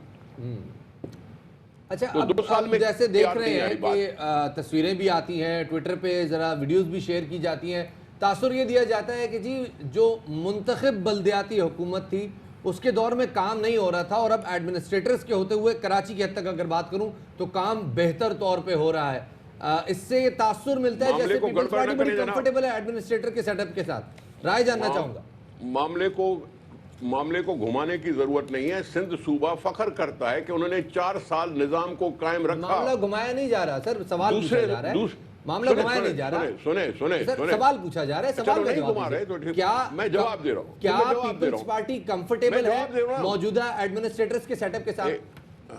اچھا، اب جیسے دیکھ رہے ہیں کہ تصویریں بھی آتی ہیں ٹویٹر پہ، ذرا ویڈیوز بھی شیئر کی جاتی ہیں، تاثر یہ دیا جاتا ہے کہ جی جو منتخب بلدیاتی حکومت تھی اس کے دور میں کام نہیں ہو رہا تھا، اور اب ایڈمنسٹریٹرز کے ہوتے ہوئے کراچی کی حد تک اگر بات کروں تو کام بہتر طور پہ ہو رہا ہے. اس سے یہ تاثر ملتا ہے جیسے پیپلز پارٹی بڑی کمفرٹیبل ہے ایڈمنسٹریٹر کے سیٹ اپ کے ساتھ. رائے جاننا چاہوں گا. معاملے کو گھمانے کی ضرورت نہیں ہے. سندھ صوبہ فخر کرتا ہے کہ انہوں نے 4 سال نظام کو قائم رکھا. معاملہ گھمایا نہیں جا رہا سر، سوال پوچھا جا رہا ہے. معاملہ گھمایا نہیں جا رہا، سنیں سوال پوچھا جا رہا ہے. سوال کا جواب دیجیے. کیا میں جواب دے رہا ہوں، کیا پیپلز پارٹی کمفرٹیبل ہے موجودہ ایڈمنسٹریٹرز کے سیٹ اپ کے ساتھ؟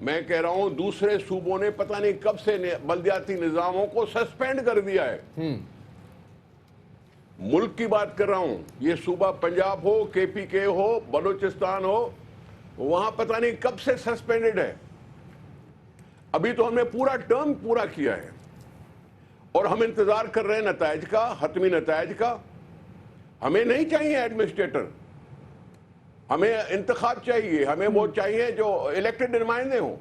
میں کہہ رہا ہوں دوسرے صوبوں نے پتہ نہیں کب سے بلدیاتی نظاموں کو سسپینڈ کر دیا ہے. ملک کی بات کر رہا ہوں، یہ صوبہ پنجاب ہو، کے پی کے ہو، بلوچستان ہو، وہاں پتہ نہیں کب سے سسپینڈڈ ہے. ابھی تو ہم نے پورا ٹرم پورا کیا ہے، اور ہم انتظار کر رہے ہیں نتائج کا، حتمی نتائج کا. ہمیں نہیں چاہیے ایڈمنسٹریٹر، ہمیں انتخاب چاہیے. ہمیں وہ چاہیے جو الیکٹڈ نمائندے ہوں.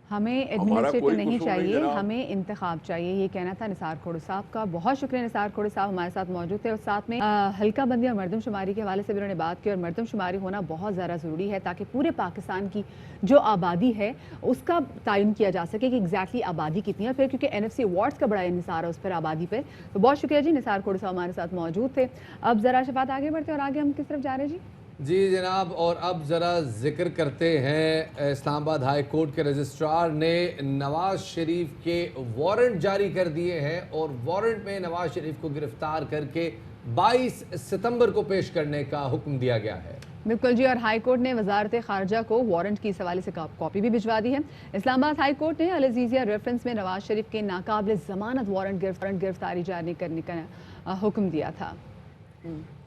ہمیں ایڈمنسٹریٹر نہیں چاہیے، ہمیں انتخاب چاہیے. یہ کہنا تھا نثار کھوڑ صاحب کا. بہت شکریہ نثار کھوڑ صاحب ہمارے ساتھ موجود تھے، اور ساتھ میں حلقہ بندی اور مردم شماری کے حوالے سے بھی انہوں نے بات کی. اور مردم شماری ہونا بہت زیادہ ضروری ہے تاکہ پورے پاکستان کی جو آبادی ہے اس کا تعین کیا جا سکے کہ ایگزیکٹلی آبادی کتنی ہے. پھر کیونکہ این ایف سی ایوارڈز کا بڑا انحصار ہے اس پر آبادی پہ. تو بہت شکریہ جی، نثار کھوڑ صاحب ہمارے ساتھ موجود تھے. اب ذرا شفاعت آگے بڑھتے ہیں، اور آگے ہم کس طرف جا رہے ہیں جی؟ جی جناب، اور اب ذرا ذکر کرتے ہیں اسلام آباد ہائی کورٹ کے رجسٹرار نے نواز شریف کے وارنٹ جاری کر دیے ہیں، اور وارنٹ میں نواز شریف کو گرفتار کر کے 22 ستمبر کو پیش کرنے کا حکم دیا گیا ہے. بالکل جی، اور ہائی کورٹ نے وزارت خارجہ کو وارنٹ کی اس حوالے سے کاپی بھی بھجوا دی ہے. اسلام آباد ہائی کورٹ نے العزیزیہ ریفرنس میں نواز شریف کے ناقابل ضمانت وارنٹ گرفتاری جاری کرنے کا حکم دیا تھا.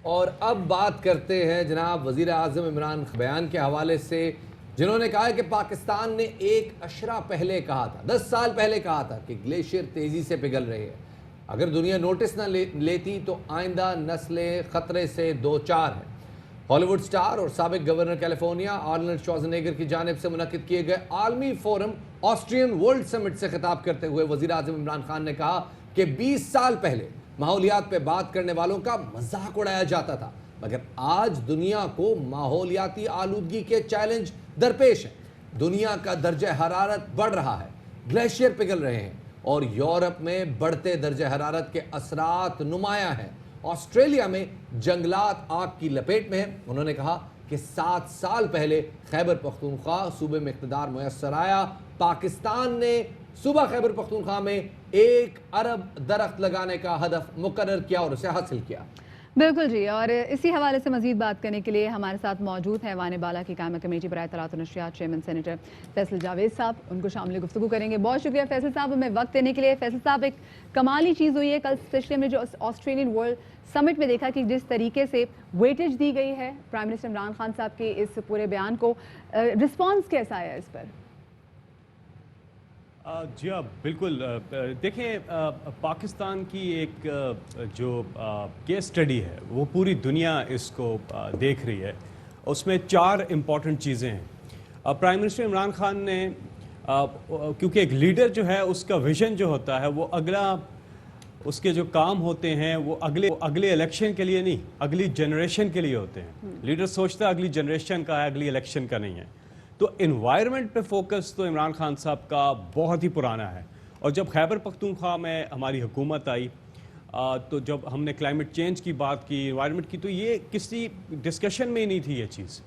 اور اب بات کرتے ہیں جناب وزیر اعظم عمران خان بیان کے حوالے سے، جنہوں نے کہا ہے کہ پاکستان نے 1 اشرہ پہلے کہا تھا، 10 سال پہلے کہا تھا کہ گلیشیئر تیزی سے پگھل رہے ہیں. اگر دنیا نوٹس نہ لیتی تو آئندہ نسلیں خطرے سے دوچار ہیں. ہالی ووڈ سٹار اور سابق گورنر کیلیفورنیا آرنلڈ شوازنیگر کی جانب سے منعقد کیے گئے عالمی فورم آسٹرین ورلڈ سمٹ سے خطاب کرتے ہوئے وزیر اعظم عمران خان نے کہا کہ 20 سال پہلے ماحولیات پہ بات کرنے والوں کا مذاق اڑایا جاتا تھا، مگر آج دنیا کو ماحولیاتی آلودگی کے چیلنج درپیش ہیں. دنیا کا درجہ حرارت بڑھ رہا ہے، گلیشیئر پگھل رہے ہیں، اور یورپ میں بڑھتے درجہ حرارت کے اثرات نمایاں ہیں. آسٹریلیا میں جنگلات آگ کی لپیٹ میں ہیں. انہوں نے کہا کہ 7 سال پہلے خیبر پختونخوا صوبے میں اقتدار میسر آیا. پاکستان نے صوبہ خیبر پختونخوا میں 1 ارب درخت لگانے کا ہدف مقرر کیا اور اسے حاصل کیا. بالکل جی، اور اسی حوالے سے مزید بات کرنے کے لیے ہمارے ساتھ موجود ہیں ایوان بالا کی قائمہ کمیٹی برائے اطلاعات و نشریات چیئرمین سینیٹر فیصل جاوید صاحب. ان کو شامل گفتگو کریں گے. بہت شکریہ فیصل صاحب ہمیں وقت دینے کے لیے. فیصل صاحب، ایک کمالی چیز ہوئی ہے کل اسپیشلی میں جو آسٹریلین ورلڈ سمٹ میں دیکھا کہ جس طریقے سے ویٹیج دی گئی ہے پرائم منسٹر عمران خان صاحب کے اس پورے بیان کو، رسپانس کیسا آیا اس پر؟ جی ہاں بالکل. دیکھیں، پاکستان کی ایک جو کیس اسٹڈی ہے وہ پوری دنیا اس کو دیکھ رہی ہے. اس میں 4 امپورٹنٹ چیزیں ہیں. پرائم منسٹر عمران خان نے کیونکہ ایک لیڈر جو ہے اس کا ویژن جو ہوتا ہے وہ اگلا اس کے جو کام ہوتے ہیں وہ اگلے الیکشن کے لیے نہیں، اگلی جنریشن کے لیے ہوتے ہیں. لیڈر سوچتا ہے اگلی جنریشن کا ہے، اگلی الیکشن کا نہیں ہے. تو انوائرمنٹ پہ فوکس تو عمران خان صاحب کا بہت ہی پرانا ہے. اور جب خیبر پختونخوا میں ہماری حکومت آئی تو جب ہم نے کلائمیٹ چینج کی بات کی، انوائرمنٹ کی، تو یہ کسی ڈسکشن میں ہی نہیں تھی یہ چیز.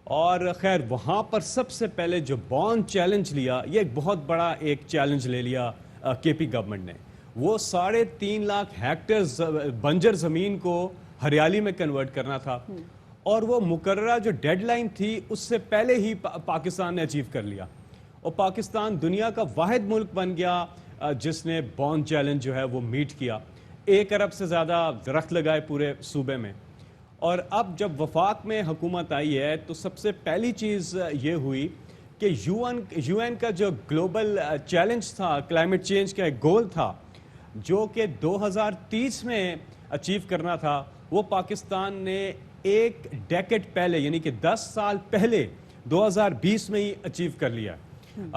اور خیر وہاں پر سب سے پہلے جو بانڈ چیلنج لیا، یہ ایک بہت بڑا ایک چیلنج لے لیا کے پی گورنمنٹ نے. وہ 3.5 لاکھ ہیکٹر بنجر زمین کو ہریالی میں کنورٹ کرنا تھا، اور وہ مقررہ جو ڈیڈ لائن تھی اس سے پہلے ہی پاکستان نے اچیو کر لیا. اور پاکستان دنیا کا واحد ملک بن گیا جس نے بانڈ چیلنج جو ہے وہ میٹ کیا. 1 ارب سے زیادہ درخت لگائے پورے صوبے میں. اور اب جب وفاق میں حکومت آئی ہے تو سب سے پہلی چیز یہ ہوئی کہ یو این کا جو گلوبل چیلنج تھا، کلائمیٹ چینج کا ایک گول تھا جو کہ 2030 میں اچیو کرنا تھا، وہ پاکستان نے 1 ڈیکیڈ پہلے یعنی کہ 10 سال پہلے 2020 میں ہی اچیو کر لیا.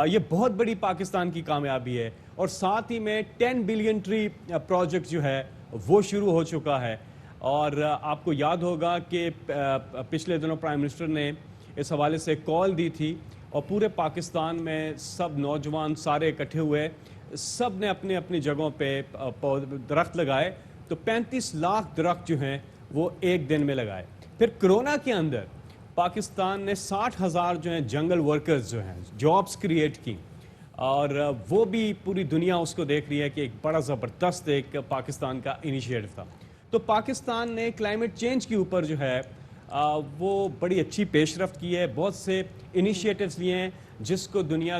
یہ بہت بڑی پاکستان کی کامیابی ہے. اور ساتھ ہی میں 10 بلین ٹری پروجیکٹ جو ہے وہ شروع ہو چکا ہے. اور آپ کو یاد ہوگا کہ پچھلے دنوں پرائم منسٹر نے اس حوالے سے کال دی تھی اور پورے پاکستان میں سب نوجوان سارے اکٹھے ہوئے، سب نے اپنی اپنی جگہوں پہ درخت لگائے. تو 35 لاکھ درخت جو ہیں وہ ایک دن میں لگائے. پھر کرونا کے اندر پاکستان نے 60,000 جو ہیں جنگل ورکرز جو ہیں جابز کریٹ کی، اور وہ بھی پوری دنیا اس کو دیکھ رہی ہے کہ ایک بڑا زبردست ایک پاکستان کا انیشیٹو تھا. تو پاکستان نے کلائمیٹ چینج کے اوپر جو ہے وہ بڑی اچھی پیش رفت کی ہے. بہت سے انیشیٹوز لیے ہیں جس کو دنیا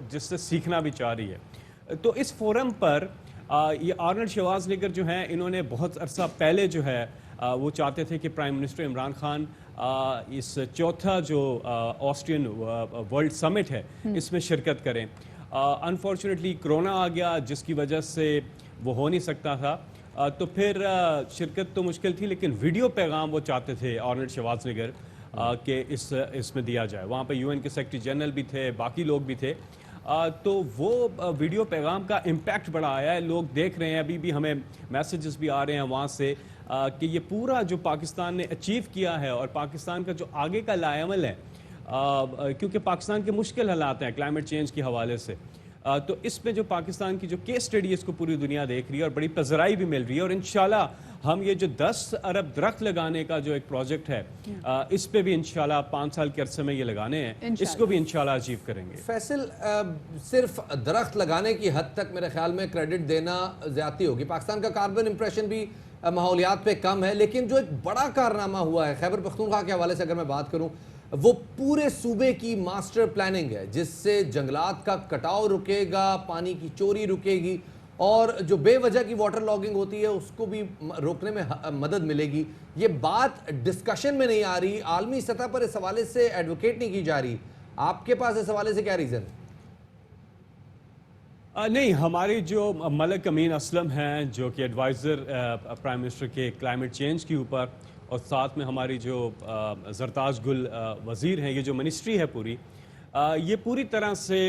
جس سے سیکھنا بھی چاہ رہی ہے. تو اس فورم پر یہ آرنلڈ شوازنگر جو ہیں انہوں نے بہت عرصہ پہلے جو ہے وہ چاہتے تھے کہ پرائم منسٹر عمران خان اس 4تھا جو آسٹرین ورلڈ سمٹ ہے اس میں شرکت کریں. انفارچونیٹلی کرونا آ گیا جس کی وجہ سے وہ ہو نہیں سکتا تھا. تو پھر شرکت تو مشکل تھی، لیکن ویڈیو پیغام وہ چاہتے تھے آرنلڈ شوازنگر کہ اس میں دیا جائے. وہاں پہ یو این کے سیکرٹری جنرل بھی تھے، باقی لوگ بھی تھے. تو وہ ویڈیو پیغام کا امپیکٹ بڑا آیا ہے. لوگ دیکھ رہے ہیں، ابھی بھی ہمیں میسیجز بھی آ رہے ہیں وہاں سے کہ یہ پورا جو پاکستان نے اچیو کیا ہے اور پاکستان کا جو آگے کا لائے عمل ہے، کیونکہ پاکستان کے مشکل حالات ہیں کلائمیٹ چینج کے حوالے سے. تو اس میں جو پاکستان کی جو کیس اسٹڈی ہے اس کو پوری دنیا دیکھ رہی ہے اور بڑی پذیرائی بھی مل رہی ہے. اور انشاءاللہ ہم یہ جو 10 ارب درخت لگانے کا جو ایک پروجیکٹ ہے اس پہ بھی انشاءاللہ 5 سال کے عرصے میں یہ لگانے ہیں، اس کو بھی انشاءاللہ اچیو کریں گے. فیصل، صرف درخت لگانے کی حد تک میرے خیال میں کریڈٹ دینا زیادتی ہوگی. پاکستان کا کاربن امپریشن بھی ماحولیات پہ کم ہے، لیکن جو ایک بڑا کارنامہ ہوا ہے خیبر پختونخوا کے حوالے سے اگر میں بات کروں، وہ پورے صوبے کی ماسٹر پلاننگ ہے جس سے جنگلات کا کٹاؤ رکے گا، پانی کی چوری رکے گی، اور جو بے وجہ کی واٹر لاگنگ ہوتی ہے اس کو بھی روکنے میں مدد ملے گی. یہ بات ڈسکشن میں نہیں آ رہی، عالمی سطح پر اس حوالے سے ایڈوکیٹ نہیں کی جا رہی. آپ کے پاس اس حوالے سے کیا ریزن ہے؟ نہیں، ہماری جو ملک امین اسلم ہیں جو کہ ایڈوائزر پرائم منسٹر کے کلائمیٹ چینج کے اوپر، اور ساتھ میں ہماری جو زرتاج گل وزیر ہیں، یہ جو منسٹری ہے پوری، یہ پوری طرح سے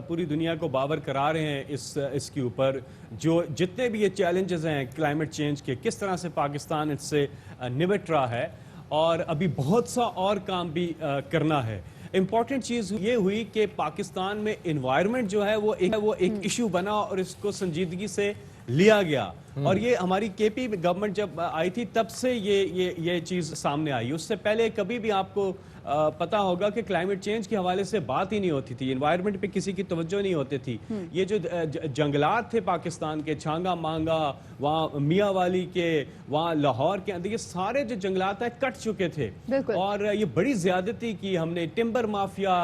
پوری دنیا کو باور کرا رہے ہیں اس کے اوپر. جو جتنے بھی یہ چیلنجز ہیں کلائمیٹ چینج کے، کس طرح سے پاکستان اس سے نمٹ رہا ہے، اور ابھی بہت سا اور کام بھی کرنا ہے. امپورٹنٹ چیز یہ ہوئی کہ پاکستان میں انوائرمنٹ جو ہے وہ ایک ایشو بنا اور اس کو سنجیدگی سے لیا گیا. और ये हमारी केपी गवर्नमेंट जब आई थी तब से ये चीज़ सामने आई। उससे पहले कभी भी आपको पता होगा कि क्लाइमेट चेंज के हवाले से बात ही नहीं होती थी, एनवायरनमेंट पे किसी की तवज्जो नहीं होती थी। ये जो जंगलात थे पाकिस्तान के, छांगा मांगा, वहाँ मियाँ वाली के, वहाँ लाहौर के अंदर, ये सारे जो जंगलात हैं कट चुके थे और ये बड़ी ज्यादती की हमने। टिम्बर माफिया,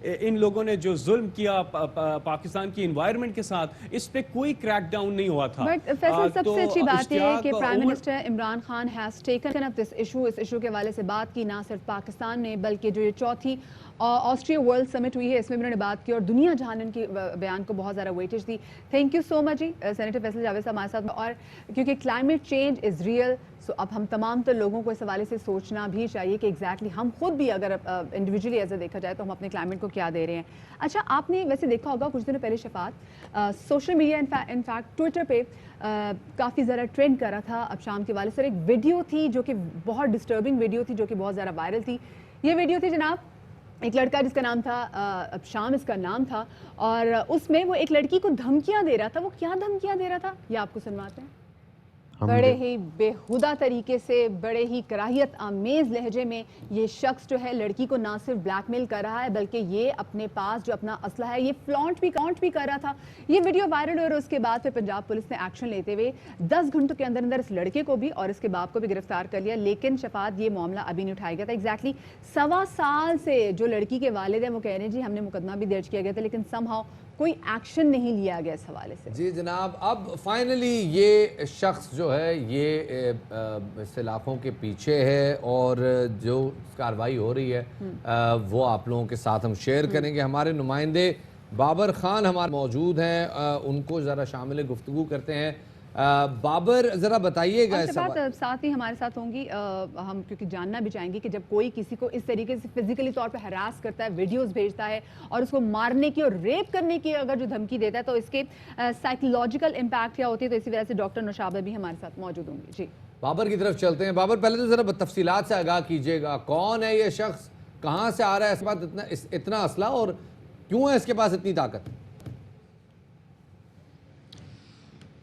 इन लोगों ने जो जुल्म किया पाकिस्तान की एनवायरनमेंट के साथ, इस पे कोई क्रैक डाउन नहीं हुआ था। बट फैसल, सबसे अच्छी बात है कि prime minister Imran Khan has taken up this issue, इस इशू के हवाले से बात की, ना सिर्फ पाकिस्तान ने बल्कि जो ये चौथी ऑस्ट्रिया वर्ल्ड समिट हुई है इसमें भी उन्होंने बात की और दुनिया जहान इनकी बयान को बहुत ज़्यादा वेटेज दी। Thank you so much ji senator Faisal Javed साहब हमारे साथ। और क्योंकि climate change is real, so अब हम तमाम तो लोगों को इस हवाले से सोचना भी चाहिए कि एग्जैक्टली हम खुद भी अगर इंडिविजुअली ऐसे देखा जाए तो हम अपने क्लाइमेट को क्या दे रहे हैं। अच्छा, आपने वैसे देखा होगा कुछ दिनों पहले Shafat social media in fact Twitter पे काफ़ी ज़्यादा ट्रेंड कर रहा था अब शाम के वाले सर। एक वीडियो थी जो कि बहुत डिस्टर्बिंग वीडियो थी, जो कि बहुत ज़्यादा वायरल थी। ये वीडियो थी जनाब, एक लड़का जिसका नाम था अब शाम इसका नाम था, और उसमें वो एक लड़की को धमकियां दे रहा था। वो क्या धमकियां दे रहा था ये आपको सुनवाते हैं। बड़े ही बेहुदा तरीके से, बड़े ही कराहियत आमेज लहजे में ये शख्स जो है लड़की को ना सिर्फ ब्लैकमेल कर रहा है बल्कि ये अपने पास जो अपना असला है ये फ्लॉन्ट भी कर रहा था। ये वीडियो वायरल और उसके बाद फिर पंजाब पुलिस ने एक्शन लेते हुए 10 घंटों के अंदर अंदर इस लड़के को भी और इसके बाप को भी गिरफ्तार कर लिया। लेकिन शफात ये मामला अभी नहीं उठाया गया था। एग्जैक्टली 1.25 साल से जो लड़की के वालिद हैं वो कह रहे हैं जी हमने मुकदमा भी दर्ज किया गया था लेकिन समहाउ कोई एक्शन नहीं लिया गया इस हवाले से। जी जनाब, अब फाइनली ये शख्स जो है ये इलाकों के पीछे है और जो कार्रवाई हो रही है वो आप लोगों के साथ हम शेयर करेंगे। हमारे नुमाइंदे बाबर खान हमारे मौजूद हैं, उनको ज़रा शामिल गुफ्तगू करते हैं। बाबर ज़रा बताइएगा इस बात साथ ही हमारे साथ होंगी। हम क्योंकि जानना भी चाहेंगे कि जब कोई किसी को इस तरीके से फिजिकली तौर पे हरास करता है, वीडियोस भेजता है और उसको मारने की और रेप करने की अगर जो धमकी देता है तो इसके साइकोलॉजिकल इम्पैक्ट क्या होती है। तो इसी वजह से डॉक्टर नौशाबा भी हमारे साथ मौजूद होंगे। जी बाबर की तरफ चलते हैं। बाबर पहले तो ज़रा तफसीलात से आगाह कीजिएगा, कौन है ये शख्स, कहाँ से आ रहा है, इस बात इतना असला और क्यों है इसके पास इतनी ताकत?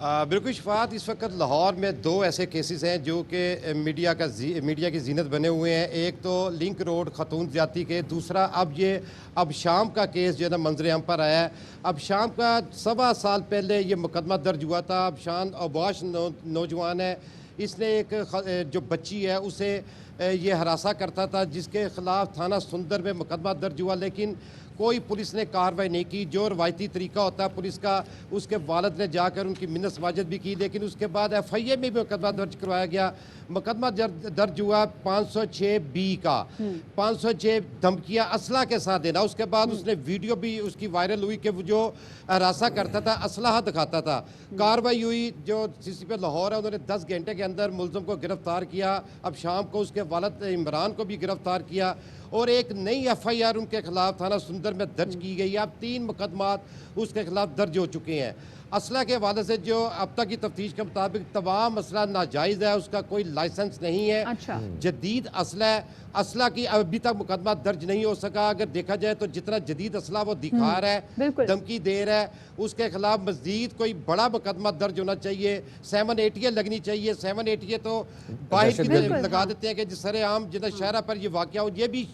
बिल्कुल शफात, इस वक्त लाहौर में 2 ऐसे केसेस हैं जो कि मीडिया की जीनत बने हुए हैं। एक तो लिंक रोड खतून ज़्यादती के, दूसरा अब शाम का केस जो है ना मंजर हम पर आया है। अब शाम का 1.25 साल पहले ये मुकदमा दर्ज हुआ था। अब शान अबाश नौजवान है, इसने एक जो बच्ची है उसे ये हरासा करता था जिसके ख़िलाफ़ थाना सुंदर में मुकदमा दर्ज हुआ, लेकिन कोई पुलिस ने कार्रवाई नहीं की। जो रवायती तरीका होता है पुलिस का, उसके वालिद ने जाकर उनकी मिन्नत वाजत भी की, लेकिन उसके बाद FIA में भी मुकदमा दर्ज करवाया गया। मुकदमा दर्ज हुआ 506B का, 506 धमकियाँ असला के साथ देना। उसके बाद उसने वीडियो भी उसकी वायरल हुई कि वो जो हरासा करता था असलाह दिखाता था। कार्रवाई हुई, जो CCP लाहौर है उन्होंने 10 घंटे के अंदर मुलज़म को गिरफ्तार किया। अब शाम को उसके वालिद इमरान को भी गिरफ्तार किया और एक नई FIR उनके खिलाफ थाना सुंदर में दर्ज की गई। अब 3 मुकदमात उसके खिलाफ दर्ज हो चुके हैं। असला के हवाले से जो अब तक की तफ्तीश के मुताबिक तमाम असला नाजायज़ है, उसका कोई लाइसेंस नहीं है। अच्छा। जदीद असला की अभी तक मुकदमा दर्ज नहीं हो सका। अगर देखा जाए तो जितना जदीद असला वो दिखा रहा है, धमकी दे रहा है, उसके खिलाफ मजीद कोई बड़ा मुकदमा दर्ज होना चाहिए। 780 लगनी चाहिए। 780 तो बाहर की लगा देते हैं कि जिस सरेआम जितना शहरा पर ये वाक़या हो, ये भी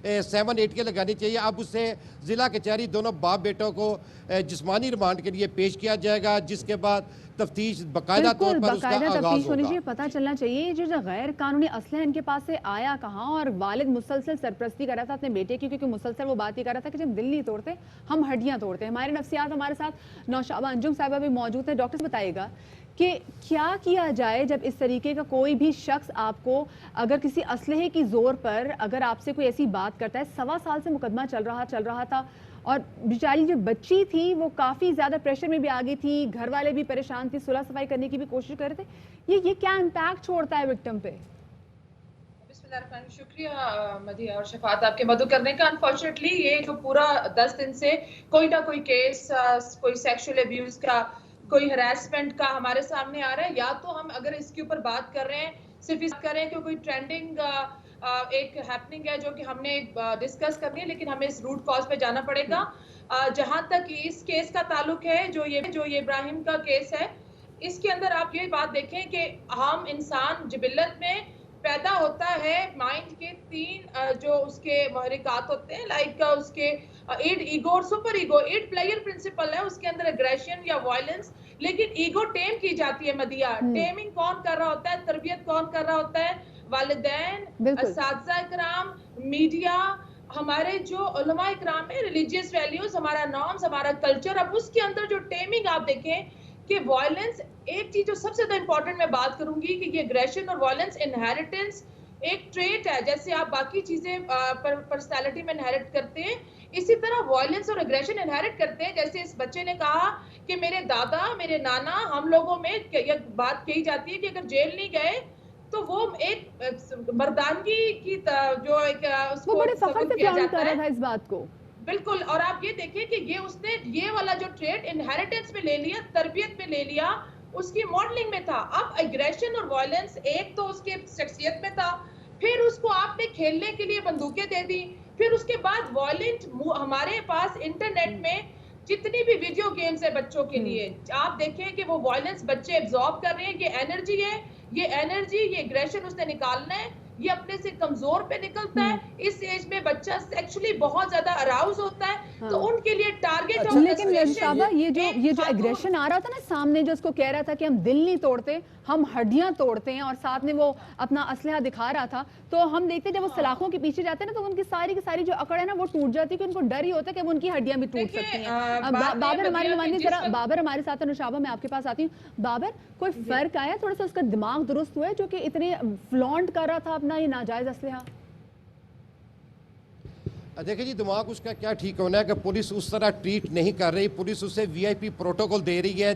780 लगानी चाहिए। अब उससे ज़िला कचहरी दोनों बाप बेटों को जिस्मानी रिमांड के लिए पेश किया जाएगा, जिसके बाद तफ्तीश बाकायदा तौर पर उसका आगाज़ होनी चाहिए। होगा। पता चलना चाहिए जो गैर कानूनी असला इनके पास से आया कहाँ, और वालिद मुसलसल सरपरस्ती कर रहा था अपने बेटे की, क्योंकि मुसलसल वो बात ही कर रहा था कि जब दिल नहीं तोड़ते हम हड्डियाँ तोड़ते हैं। हमारे नफ्सियात हमारे साथ नौशाबा अंजुम साहिबा भी मौजूद है। डॉक्टर बताइएगा कि क्या किया जाए जब इस तरीके का कोई भी शख्स आपको अगर किसी असलहे की जोर पर अगर आपसे कोई ऐसी बात करता है। 1.25 साल से मुकदमा चल रहा था और बेचारी जो बच्ची थी वो काफ़ी ज़्यादा प्रेशर में भी आ गई थी, घर वाले भी परेशान थी, सुलह सफाई करने की भी कोशिश कर रहे थे। ये क्या इम्पैक्ट छोड़ता है विक्टिम पे? शुक्रिया मदी और शफात आपके मदद करने का। अनफॉर्चुनेटली ये जो पूरा 10 दिन से कोई ना कोई केस, कोई सेक्सुअल अब्यूज का, कोई हरासमेंट का हमारे सामने आ रहा है। या तो हम अगर इसके ऊपर बात कर रहे हैं, सिर्फ इस कर रहे हैं कि कोई ट्रेंडिंग एक हैपनिंग है जो कि हमने डिस्कस करनी है, लेकिन हमें इस रूट कॉज पे जाना पड़ेगा। जहां तक इस केस का ताल्लुक है, जो ये इब्राहिम का केस है, اس کے اندر آپ یہ بات دیکھیں کہ ہم انسان جبلت میں پیدا ہوتا ہے مائنڈ کے 3 جو اس کے محرکات ہوتے ہیں، لائک اس کے ایڈ ایگو اور super ego. Id pleasure principle ہے، اس کے اندر اگریشن یا وائلنس، لیکن ایگو ٹیم کی جاتی ہے. مدیہ ٹیمنگ کون کر رہا ہوتا ہے، تربیت کون کر رہا ہوتا ہے؟ والدین، اساتذہ اکرام، میڈیا، ہمارے جو علماء اکرام ہیں، ریلیجیس ویلیوز، ہمارا نارمز، ہمارا کلچر. اب اس کے اندر جو ٹیمنگ آپ دیکھیں کہ وائلنس، ایک چیز جو سب سے زیادہ امپورٹنٹ میں بات کروں گی کہ یہ اگریشن اور وائلنس انہیریٹنس ایک ٹریٹ ہے. جیسے آپ باقی چیزیں پرسنالٹی میں انہیریٹ کرتے ہیں، اسی طرح وائلنس اور اگریشن انہیریٹ کرتے ہیں. جیسے اس بچے نے کہا کہ میرے دادا، میرے نانا، ہم لوگوں میں یہ بات کہی جاتی ہے کہ اگر جیل نہیں گئے تو وہ ایک مردانگی کی جو ایک اس کو بڑے فخر سے کیا بیان جاتا کر رہا ہے. تھا اس بات کو. بالکل. اور آپ یہ دیکھیں کہ یہ اس نے یہ والا جو ٹریٹ انہیریٹنس میں لے لیا، تربیت میں لے لیا، اس کی ماڈلنگ میں تھا. اب اگریشن اور وائلنس ایک تو اس کے شخصیت میں تھا، پھر اس کو آپ نے کھیلنے کے لیے بندوقیں دے دی، پھر اس کے بعد وائلنٹ. ہمارے پاس انٹرنیٹ میں جتنی بھی ویڈیو گیمز ہے بچوں کے لیے، آپ دیکھیں کہ وہ وائلنس بچے ایبزارب کر رہے ہیں. یہ انرجی ہے، یہ انرجی، یہ اگریشن اس نے نکالنا ہے، یہ اپنے سے کمزور پہ نکلتا ہے. اس ایج میں بچہ سیکچولی بہت زیادہ اراؤز ہوتا ہے، تو ان کے لیے ٹارگٹ آف لیکن نوشابہ یہ جو اگریشن آ رہا تھا نا سامنے، جو اس کو کہہ رہا تھا کہ ہم دل نہیں توڑتے، ہم ہڈیاں توڑتے ہیں، اور ساتھ میں وہ اپنا اسلحہ دکھا رہا تھا، تو ہم دیکھتے ہیں جب وہ سلاخوں کے پیچھے جاتے ہیں نا تو ان کی ساری جو اکڑ ہے نا وہ ٹوٹ جاتی ہے، کہ ان کو ڈر ہی ہوتا ہے کہ وہ ان کی ہڈیاں بھی ٹوٹ سکتی ہیں. بابر ہمارے نمائندے، ذرا بابر ہمارے ساتھ. نوشابہ میں آپ کے پاس آتی ہوں. بابر، کوئی فرق آیا تھوڑا سا، اس کا دماغ درست ہوا ہے جو کہ اتنے فلانٹ کر رہا تھا اپنا یہ ناجائز اسلحہ؟ دیکھیں جی، دماغ اس کا کیا ٹھیک ہونا ہے کہ پولیس اس طرح ٹریٹ نہیں کر رہی. پولیس اسے وی آئی پی پروٹوکول دے رہی ہے.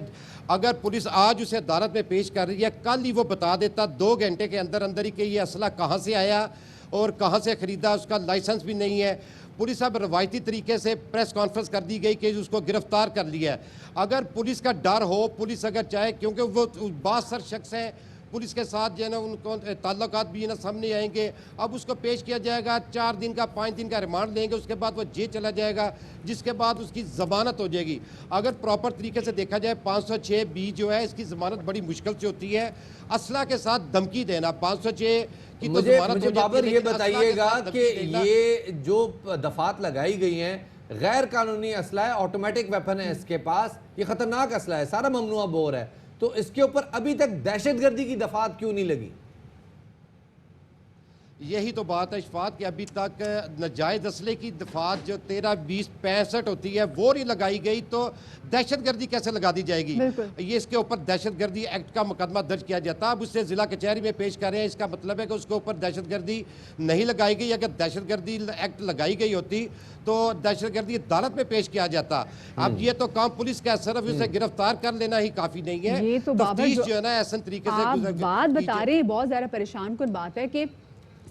اگر پولیس آج اسے عدالت میں پیش کر رہی ہے، کل ہی وہ بتا دیتا 2 گھنٹے کے اندر ہی کہ یہ اسلحہ کہاں سے آیا اور کہاں سے خریدا، اس کا لائسنس بھی نہیں ہے. پولیس اب روایتی طریقے سے پریس کانفرنس کر دی گئی کہ اس کو گرفتار کر لیا ہے. اگر پولیس کا ڈر ہو، پولیس اگر چاہے، کیونکہ وہ بااثر شخص ہیں، پولیس کے ساتھ جو ہے نا ان کو تعلقات بھی نا سامنے آئیں گے. اب اس کو پیش کیا جائے گا، 4 دن کا 5 دن کا ریمانڈ لیں گے، اس کے بعد وہ جیل چلا جائے گا، جس کے بعد اس کی ضمانت ہو جائے گی. اگر پراپر طریقے سے دیکھا جائے 506 بی جو ہے، اس کی ضمانت بڑی مشکل سے ہوتی ہے. اسلحہ کے ساتھ دھمکی دینا 506 کی تو ضمانت ہو جاتی ہے. بابر یہ بتائیے گا کہ یہ جو دفعات لگائی گئی ہیں، غیر قانونی اسلحہ ہے، آٹومیٹک ویپن ہے اس کے پاس، یہ خطرناک اسلحہ ہے، سارا ممنوع بور ہے، تو اس کے اوپر ابھی تک دہشت گردی کی دفعات کیوں نہیں لگی؟ یہی تو بات ہے اشفاق کہ ابھی تک ناجائز اسلحے کی دفعات جو 13، 20، 65 ہوتی ہے وہ نہیں لگائی گئی، تو دہشت گردی کیسے لگا دی جائے گی؟ یہ اس کے اوپر دہشت گردی ایکٹ کا مقدمہ درج کیا جاتا. اب اسے ضلع کچہری میں پیش کر رہے ہیں. اس کا مطلب ہے کہ اس کے اوپر دہشت گردی نہیں لگائی گئی. اگر دہشت گردی ایکٹ لگائی گئی ہوتی تو دہشت گردی عدالت میں پیش کیا جاتا. اب یہ تو کام پولیس کا، صرف اسے گرفتار کر لینا ہی کافی نہیں ہے. یہ تو تفتیش جو ہے نا احسن طریقے سے آپ بات بتا رہے ہیں، بہت زیادہ پریشان کن بات ہے کہ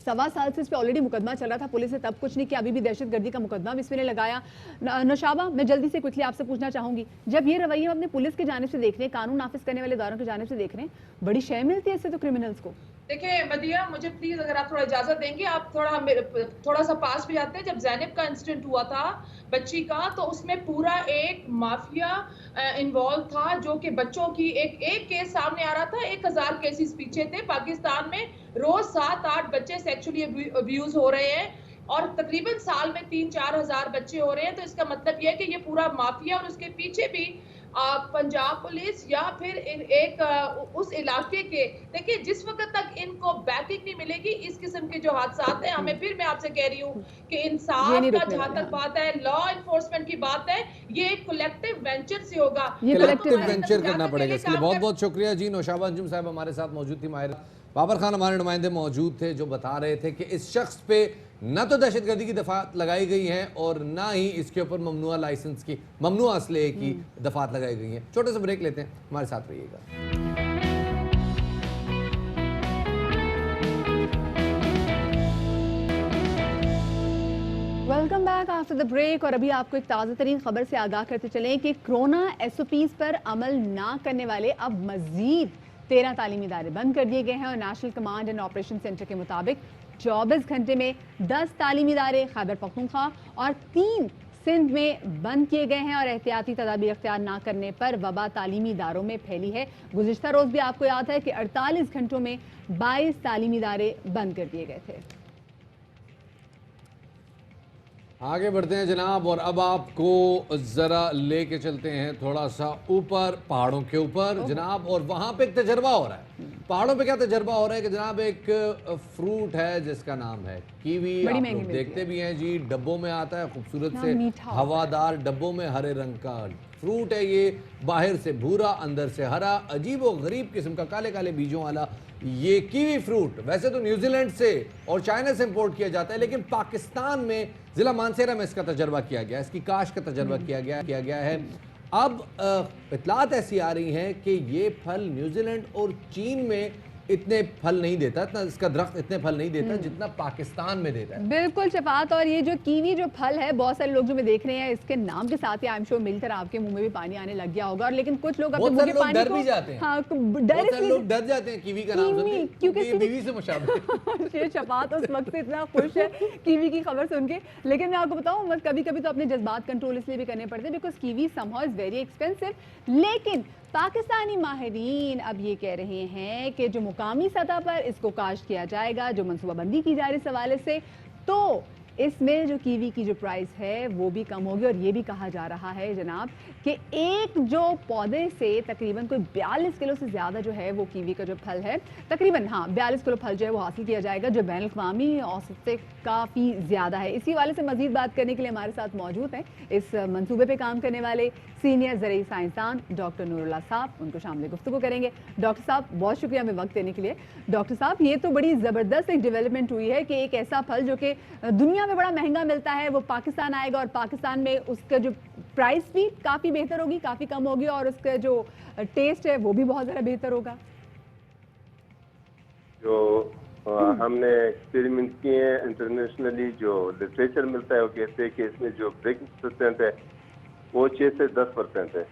1.25 سال سے اس پہ آلریڈی مقدمہ چل رہا تھا، پولیس نے تب کچھ نہیں کیا، ابھی بھی دہشت گردی کا مقدمہ بھی اس میں نے لگایا. نوشابہ، میں جلدی سے کوئکلی آپ سے پوچھنا چاہوں گی، جب یہ رویہ ہم اپنے پولیس کی جانب سے دیکھ رہے ہیں، قانون نافذ کرنے والے اداروں کی جانب سے دیکھ رہے ہیں، بڑی شے ملتی ہے اس سے تو کرمنلز کو. دیکھیں مدیہ، مجھے پلیز اگر آپ تھوڑا اجازت دیں گے، آپ تھوڑا سا پاس بھی جاتے ہیں. جب زینب کا انسیڈنٹ ہوا تھا بچی کا، تو اس میں پورا ایک مافیا انوالو تھا، جو کہ بچوں کی ایک کیس سامنے آ رہا تھا. 1000 کیسز پیچھے تھے. پاکستان میں روز 7-8 بچے سیکچولی ابیوز ہو رہے ہیں، اور تقریباً سال میں 3-4 ہزار بچے ہو رہے ہیں. تو اس کا مطلب یہ ہے کہ یہ پورا مافیا، اور اس کے پیچھے بھی پنجاب پولیس یا پھر ایک اس علاقے کے، دیکھیں جس وقت تک ان کو بیکنگ نہیں ملے گی، اس قسم کے جو حادثات ہیں، ہمیں پھر میں آپ سے کہہ رہی ہوں کہ انصاف کا جہاں تک بات ہے، لا انفورسمنٹ کی بات ہے، یہ ایک کولیکٹیو وینچر سے ہوگا. کولیکٹیو وینچر کرنا پڑے گا. اس کے لیے بہت بہت شکریہ جی. نوشابہ انجم صاحب ہمارے ساتھ موجود تھی. ماہر بابر خان ہمارے نمائندے موجود تھے، جو بتا رہے تھے کہ اس شخص پہ نہ تو دہشت گردی کی دفعات لگائی گئی ہیں، اور نہ ہی اس کے اوپر ممنوع لائسنس کی، ممنوع اسلحے کی دفعات لگائی گئی ہیں. چھوٹے سے بریک لیتے ہیں، ہمارے ساتھ رہیے گا. Welcome back after the break. اور ابھی آپ کو ایک تازہ ترین خبر سے آگاہ کرتے چلیں کہ کرونا SOPs پر عمل نہ کرنے والے اب مزید 13 تعلیمی ادارے بند کر دیے گئے ہیں، اور national command and operation centre کے مطابق 24 گھنٹے میں 10 تعلیمی ادارے خیبر پختونخوا اور 3 सिंध में बंद किए गए हैं और एहतियाती तदाबीर अख्तियार ना करने पर वबा तालीमी इदारों में फैली है। गुज़िश्ता रोज़ भी आपको याद है कि 48 घंटों में 22 तालीमी इदारे बंद कर दिए गए थे। आगे बढ़ते हैं जनाब, और अब आपको ज़रा लेके चलते हैं थोड़ा सा ऊपर, पहाड़ों के ऊपर जनाब, और वहाँ पे एक तजर्बा हो रहा है। पहाड़ों पे क्या तजर्बा हो रहा है कि जनाब एक फ्रूट है जिसका नाम है कीवी। आप लोग देखते भी हैं जी, डब्बों में आता है, खूबसूरत से हवादार डब्बों में, हरे रंग का फ्रूट है ये, बाहर से भूरा अंदर से हरा, अजीब व गरीब किस्म का काले काले बीजों वाला ये कीवी फ्रूट वैसे तो न्यूजीलैंड से और चाइना से इंपोर्ट किया जाता है, लेकिन पाकिस्तान में ज़िला मानसेरा में इसका तजर्बा किया गया, इसकी काश्त का तजर्बा किया गया है। अब इतलात ऐसी आ रही हैं कि ये फल न्यूजीलैंड और चीन में इतने फल नहीं देता, इतना इसका दरख्त इतने फल नहीं देता जितना पाकिस्तान में देता है। बिल्कुल शफात, और ये जो कीवी जो फल है, बहुत सारे लोग जो मैं देख रहे हैं इसके नाम के साथ ही आई एम श्योर मिलकर आपके मुंह में भी पानी आने लग गया होगा। और लेकिन कुछ लोग अपने मुंह के पानी डर भी जाते हैं। हाँ, लोग डर जाते हैं कीवी का नाम सुनके, क्योंकि ये बीवी से मुशाबह है। शफात उस वक्त से इतना खुश है कीवी की खबर सुन के, लेकिन मैं आपको बताऊं कभी कभी तो अपने जज्बात कंट्रोल इसलिए भी करने पड़ते हैं because kiwi somehow is very expensive. लेकिन पाकिस्तानी माहिरीन अब ये कह रहे हैं कि जो मुकामी सतह पर इसको काश्त किया जाएगा, जो मनसूबाबंदी की जा रही है इस हवाले से, तो इसमें जो कीवी की जो प्राइस है वो भी कम होगी। और ये भी कहा जा रहा है जनाब कि एक जो पौधे से तकरीबन कोई 42 किलो से ज़्यादा जो है वो कीवी का जो फल है, तकरीबन 42 किलो फल जो है वो हासिल किया जाएगा, जो बैनुल अक़वामी औसत से काफ़ी ज़्यादा है। इसी वाले से मज़ीद बात करने के लिए हमारे साथ मौजूद हैं इस मंसूबे पे काम करने वाले सीनियर ज़रई साइंसदान डॉक्टर नूरुल्लाह साहब, उनको शामिल गुफ्तगू करेंगे। डॉक्टर साहब बहुत शुक्रिया हमें वक्त देने के लिए। डॉक्टर साहब, ये तो बड़ी ज़बरदस्त एक डेवलपमेंट हुई है कि एक ऐसा फल जो कि दुनिया में बड़ा महंगा मिलता है वो पाकिस्तान आएगा, और पाकिस्तान में उसका जो प्राइस भी काफ़ी बेहतर होगी, काफ़ी कम होगी, और उसका जो टेस्ट है वो भी बहुत ज़्यादा बेहतर होगा। जो हमने एक्सपेरिमेंट किए हैं इंटरनेशनली, जो लिटरेचर मिलता है वो कहते हैं कि इसमें जो ब्रेकिंग परसेंट है वो 6 से 10% है।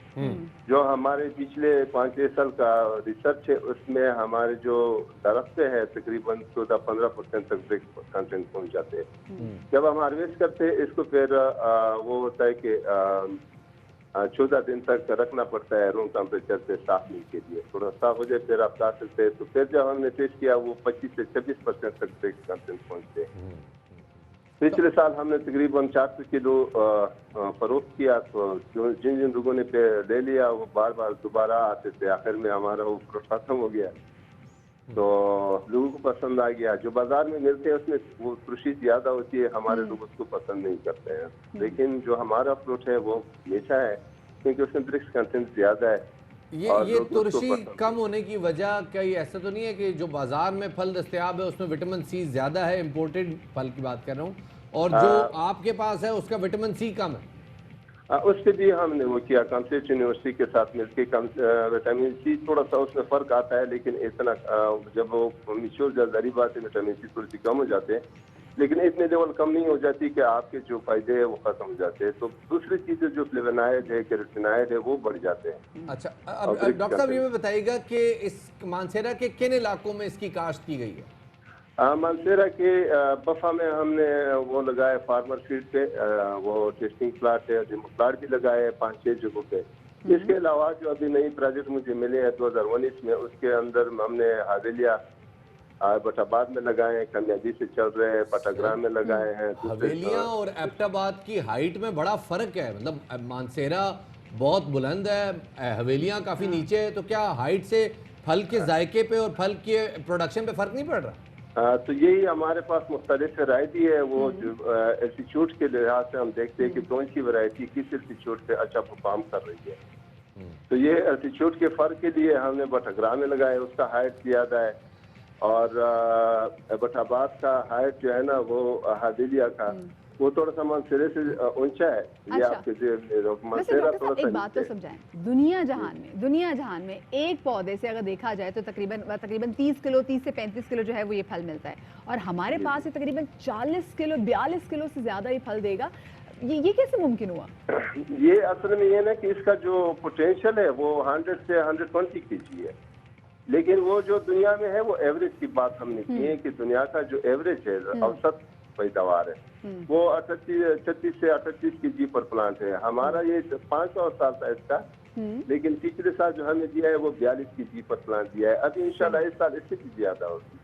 जो हमारे पिछले 5-6 साल का रिसर्च है उसमें हमारे जो दरख्त है तकरीबन 14-15% तक ब्रेक कंटेंट पहुंच जाते हैं। जब हम हार्वेस्ट करते हैं इसको फिर वो होता है कि 14 दिन तक रखना पड़ता है रूम टेम्परेचर पे साफ मिल के लिए, थोड़ा साफ हो जाए फिर आप खा सकते हैं। तो फिर जब हमने टेस्ट किया वो 25 से 26% तक ब्रेक कंटेंट पहुंचते हैं। पिछले साल हमने तकरीबन 400 किलो फरोख्त किया, तो जिन जिन लोगों ने ले लिया वो बार बार दोबारा आते थे, आखिर में हमारा वो खत्म हो गया, तो लोगों को पसंद आ गया। जो बाजार में मिलते हैं उसमें वो खुशी ज्यादा होती है, हमारे लोग उसको पसंद नहीं करते हैं। लेकिन जो हमारा फ्रूट है वो मीठा है क्योंकि उसमें ब्रिक्स कंटेंट ज्यादा है। ये तुरशी कम होने की वजह कहीं ऐसा तो नहीं है कि जो बाजार में फल दस्तयाब है उसमें विटामिन सी ज्यादा है, इम्पोर्टेड फल की बात कर रहा हूँ, और जो आपके पास है उसका विटामिन सी कम है? उस पर भी हमने वो किया कॉन्सेप्ट यूनिवर्सिटी के साथ मिलकर, विटामिन सी थोड़ा सा उसमें फर्क आता है, लेकिन इतना जब वो मिच्योर जारी बात है विटामिन सी थोड़ी सी कम हो जाते हैं, लेकिन इतने लेवल कम नहीं हो जाती कि आपके जो फायदे है वो खत्म हो जाते हैं। तो दूसरी चीजें जो फ्लेवोनॉइड है, कैरोटीनॉइड है वो बढ़ जाते हैं। अच्छा, अब डॉक्टर साहब ये बताइएगा कि इस मानसेरा के किन इलाकों में इसकी काश्त की गई है? मानसेरा के बफा में हमने वो लगाए फार्मर फील्ड पे, वो टेस्टिंग प्लाट है, डेमो प्लाट भी लगाए 5-6 जगहों पे। इसके अलावा जो अभी नई प्रोजेक्ट मुझे मिले हैं 2019 में, उसके अंदर हमने हावेलिया बटाबाद में लगाए हैं, कामयाबी से चल रहे हैं, पटाग्राम में लगाए हैं। हवेलियां और एबटाबाद की हाइट में बड़ा फर्क है, मतलब मानसेरा बहुत बुलंद है, हवेलियां काफी नीचे है, तो क्या हाइट से फल के जायके पे और फल के प्रोडक्शन पे फर्क नहीं पड़ रहा? तो यही हमारे पास मुख्तलिफ वैरायटी है, वो एल्टीट्यूड के लिहाज से हम देखते हैं कि कौन सी वैरायटी किस एल्टीट्यूड पे अच्छा परफॉर्म कर रही है। तो ये एल्टीट्यूड के फर्क के लिए हमने बटाग्राम में लगाया, उसका हाइट ज्यादा है, और बटाबाद का हाइट जो है ना वो हावेलिया का वो थोड़ा सा मानसेरे से ऊंचा है। ये आपके मानसेरा थोड़ा सा एक बात तो समझाएं, दुनिया जहान में एक पौधे से अगर देखा जाए तो तकरीबन 30 किलो 30 से 35 किलो जो है वो ये फल मिलता है, और हमारे पास ये तकरीबन 40 किलो 42 किलो से ज्यादा ये फल देगा। ये कैसे मुमकिन हुआ? ये असल में ये ना कि इसका जो पोटेंशियल है वो 100 से 120 kg है, लेकिन वो जो दुनिया में है वो एवरेज की बात हमने की है कि दुनिया का जो एवरेज है औसत پیداوار ہے, وہ 36 سے 38 kg پر پلانٹ ہے. ہمارا یہ 500 سال تھا اس کا, لیکن پچھلے سال جو ہمیں دیا ہے وہ 42 kg پر پلانٹ دیا ہے. ابھی انشاءاللہ اس سال اس سے بھی زیادہ ہوگی.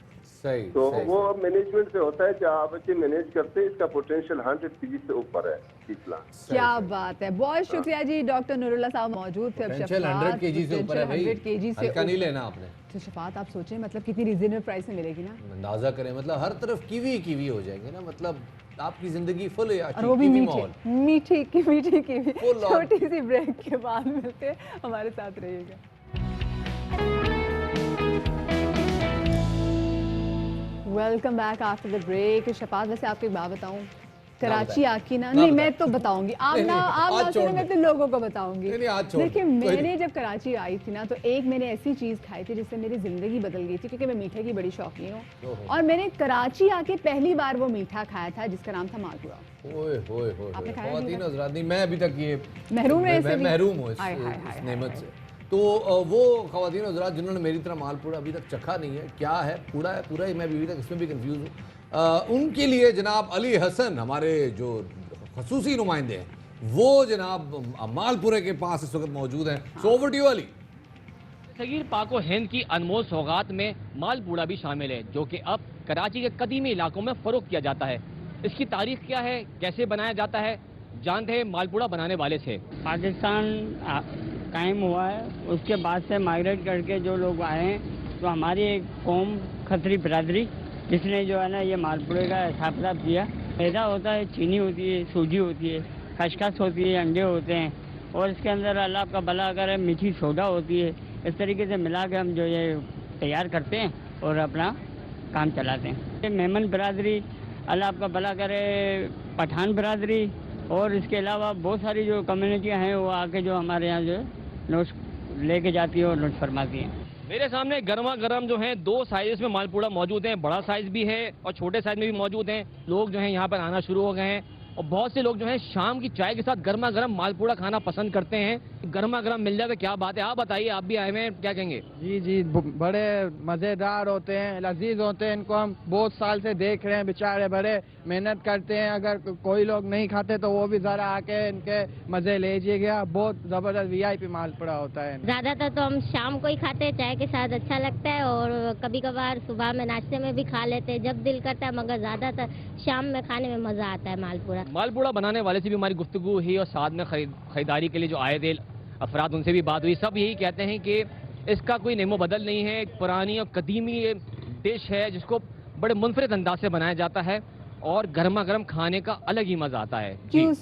صحیح, تو وہ مینجمنٹ سے ہوتا ہے, جب آپ اچھے مینیج کرتے ہیں اس کا پوٹینشیل 100 kg سے اوپر ہے پلانٹ. کیا بات ہے, بہت شکریہ جی. ڈاکٹر نور اللہ صاحب موجود تھے. اب پوٹینشیل 100 kg سے اوپر ہے بھائی, 100 kg سے ہلکا نہیں لینا آپ نے. تو شفاعت آپ سوچیں مطلب کتنی ریزنیبل پرائس میں ملے گی نا, اندازہ کریں, مطلب ہر طرف کیوی ہو جائیں گے نا, مطلب آپ کی زندگی فل ہے, اور وہ بھی میٹھی کیوی. چھوٹی سی بریک کے بعد ملتے ہیں, ہمارے ساتھ رہیے گا. Welcome back after the break. شفاعت ویسے آپ کو ایک بات بتاؤں, کراچی آکی نا, نہیں میں تو بتاؤں گی, آپ نہ سنیں, میں تو لوگوں کو بتاؤں گی. دیکھیں میں نے جب کراچی آئی تھی نا تو ایک میں نے ایسی چیز کھائی تھی جس سے میری زندگی بدل گئی تھی, کیونکہ میں میٹھے کی بڑی شوقین ہوں, اور میں نے کراچی آ کے پہلی بار وہ میٹھا کھایا تھا جس کا نام تھا مالپورا. خواتین حضرات, نہیں میں ابھی تک یہ محروم ہوں اس نعمت سے. تو وہ خواتین حضرات جنہوں نے میری طرح مالپورا ابھی تک چکھا نہیں ہے, کیا ہے پوڑا ہے پورا ہی, میں ابھی تک اس میں بھی کنفیوز ہوں. ان کے لیے جناب علی حسن ہمارے جو خصوصی نمائندے ہیں, وہ جناب مالپورے کے پاس اس وقت موجود ہیں. سو اوور ٹو یو علی. صغیر پاک و ہند کی انمول سوغات میں مالپورا بھی شامل ہے, جو کہ اب کراچی کے قدیمی علاقوں میں فروخت کیا جاتا ہے. اس کی تاریخ کیا ہے, کیسے بنایا جاتا ہے, جانتے ہیں مالپورا بنانے والے سے. پاکستان قائم ہوا ہے, اس کے بعد سے مائگریٹ کر کے جو لوگ آئے ہیں, تو ہماری ایک قوم کھتری برادری جس نے جو ہے نا یہ مالپورے کا حساب کیا. پیدا ہوتا ہے, چینی ہوتی ہے, سوجی ہوتی ہے, خشخاش ہوتی ہے, انڈے ہوتے ہیں, اور اس کے اندر اللہ آپ کا بھلا کرے میٹھی سوڈا ہوتی ہے. اس طریقے سے ملا کے ہم جو یہ تیار کرتے ہیں اور اپنا کام چلاتے ہیں. میمن برادری, اللہ آپ کا بھلا کرے پٹھان برادری, اور اس کے علاوہ بہت ساری جو کمیونٹیاں ہیں وہ آ کے جو ہمارے یہاں جو نوش لے کے جاتی ہے اور نوش فرماتی ہیں. میرے سامنے گرما گرم جو ہیں 2 سائز میں مالپورا موجود ہیں, بڑا سائز بھی ہے اور چھوٹے سائز میں بھی موجود ہیں. لوگ جو ہیں یہاں پر آنا شروع ہو گئے ہیں, اور بہت سے لوگ جو ہیں شام کی چائے کے ساتھ گرما گرم مالپورا کھانا پسند کرتے ہیں. گرما گرم مل جائے تو کیا بات ہے. آپ بتائیے, آپ بھی آئے ہوئے ہیں, کیا کہیں گے؟ جی بڑے مزیدار ہوتے ہیں, لذیذ ہوتے ہیں. ان کو ہم بہت سال سے دیکھ رہے ہیں, بیچارے بڑے محنت کرتے ہیں. اگر کوئی لوگ نہیں کھاتے تو وہ بھی ذرا آ کے ان کے مزے لیجیے گا. بہت زبردست VIP مالپورا ہوتا ہے. زیادہ تر تو ہم شام کو ہی کھاتے ہیں, چائے کے ساتھ اچھا لگتا ہے, اور کبھی کبھار صبح میں ناشتے میں بھی کھا لیتے ہیں جب دل کرتا ہے, مگر زیادہ تر شام میں کھانے میں مزہ آتا ہے مالپورا. مالپورا بنانے والے سے بھی ہماری گفتگو ہوئی, اور ساتھ میں خریداری کے لیے جو آئے تھے افراد ان سے بھی بات ہوئی. سب یہی کہتے ہیں کہ اس کا کوئی نیم و بدل نہیں ہے, ایک پرانی اور قدیمی ڈش ہے جس کو بڑے منفرد انداز سے بنایا جاتا ہے, اور گرما گرم کھانے کا الگ ہی مزہ آتا ہے. تھینک یو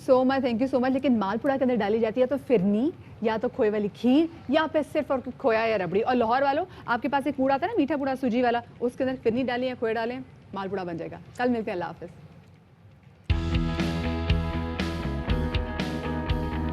سو مچ. لیکن مالپورا کے اندر ڈالی جاتی ہے تو فرنی, یا تو کھوئے والی کھیر, یا پھر صرف اور کھویا یا ربڑی. اور لاہور والوں, آپ کے پاس ایک پوڑا تھا نا میٹھا پوڑا سوجی والا, اس کے اندر فرنی ڈالیں یا کھوئے ڈالیں, مالپورا بن جائے گا. کل ملتے ہیں, اللہ حافظ.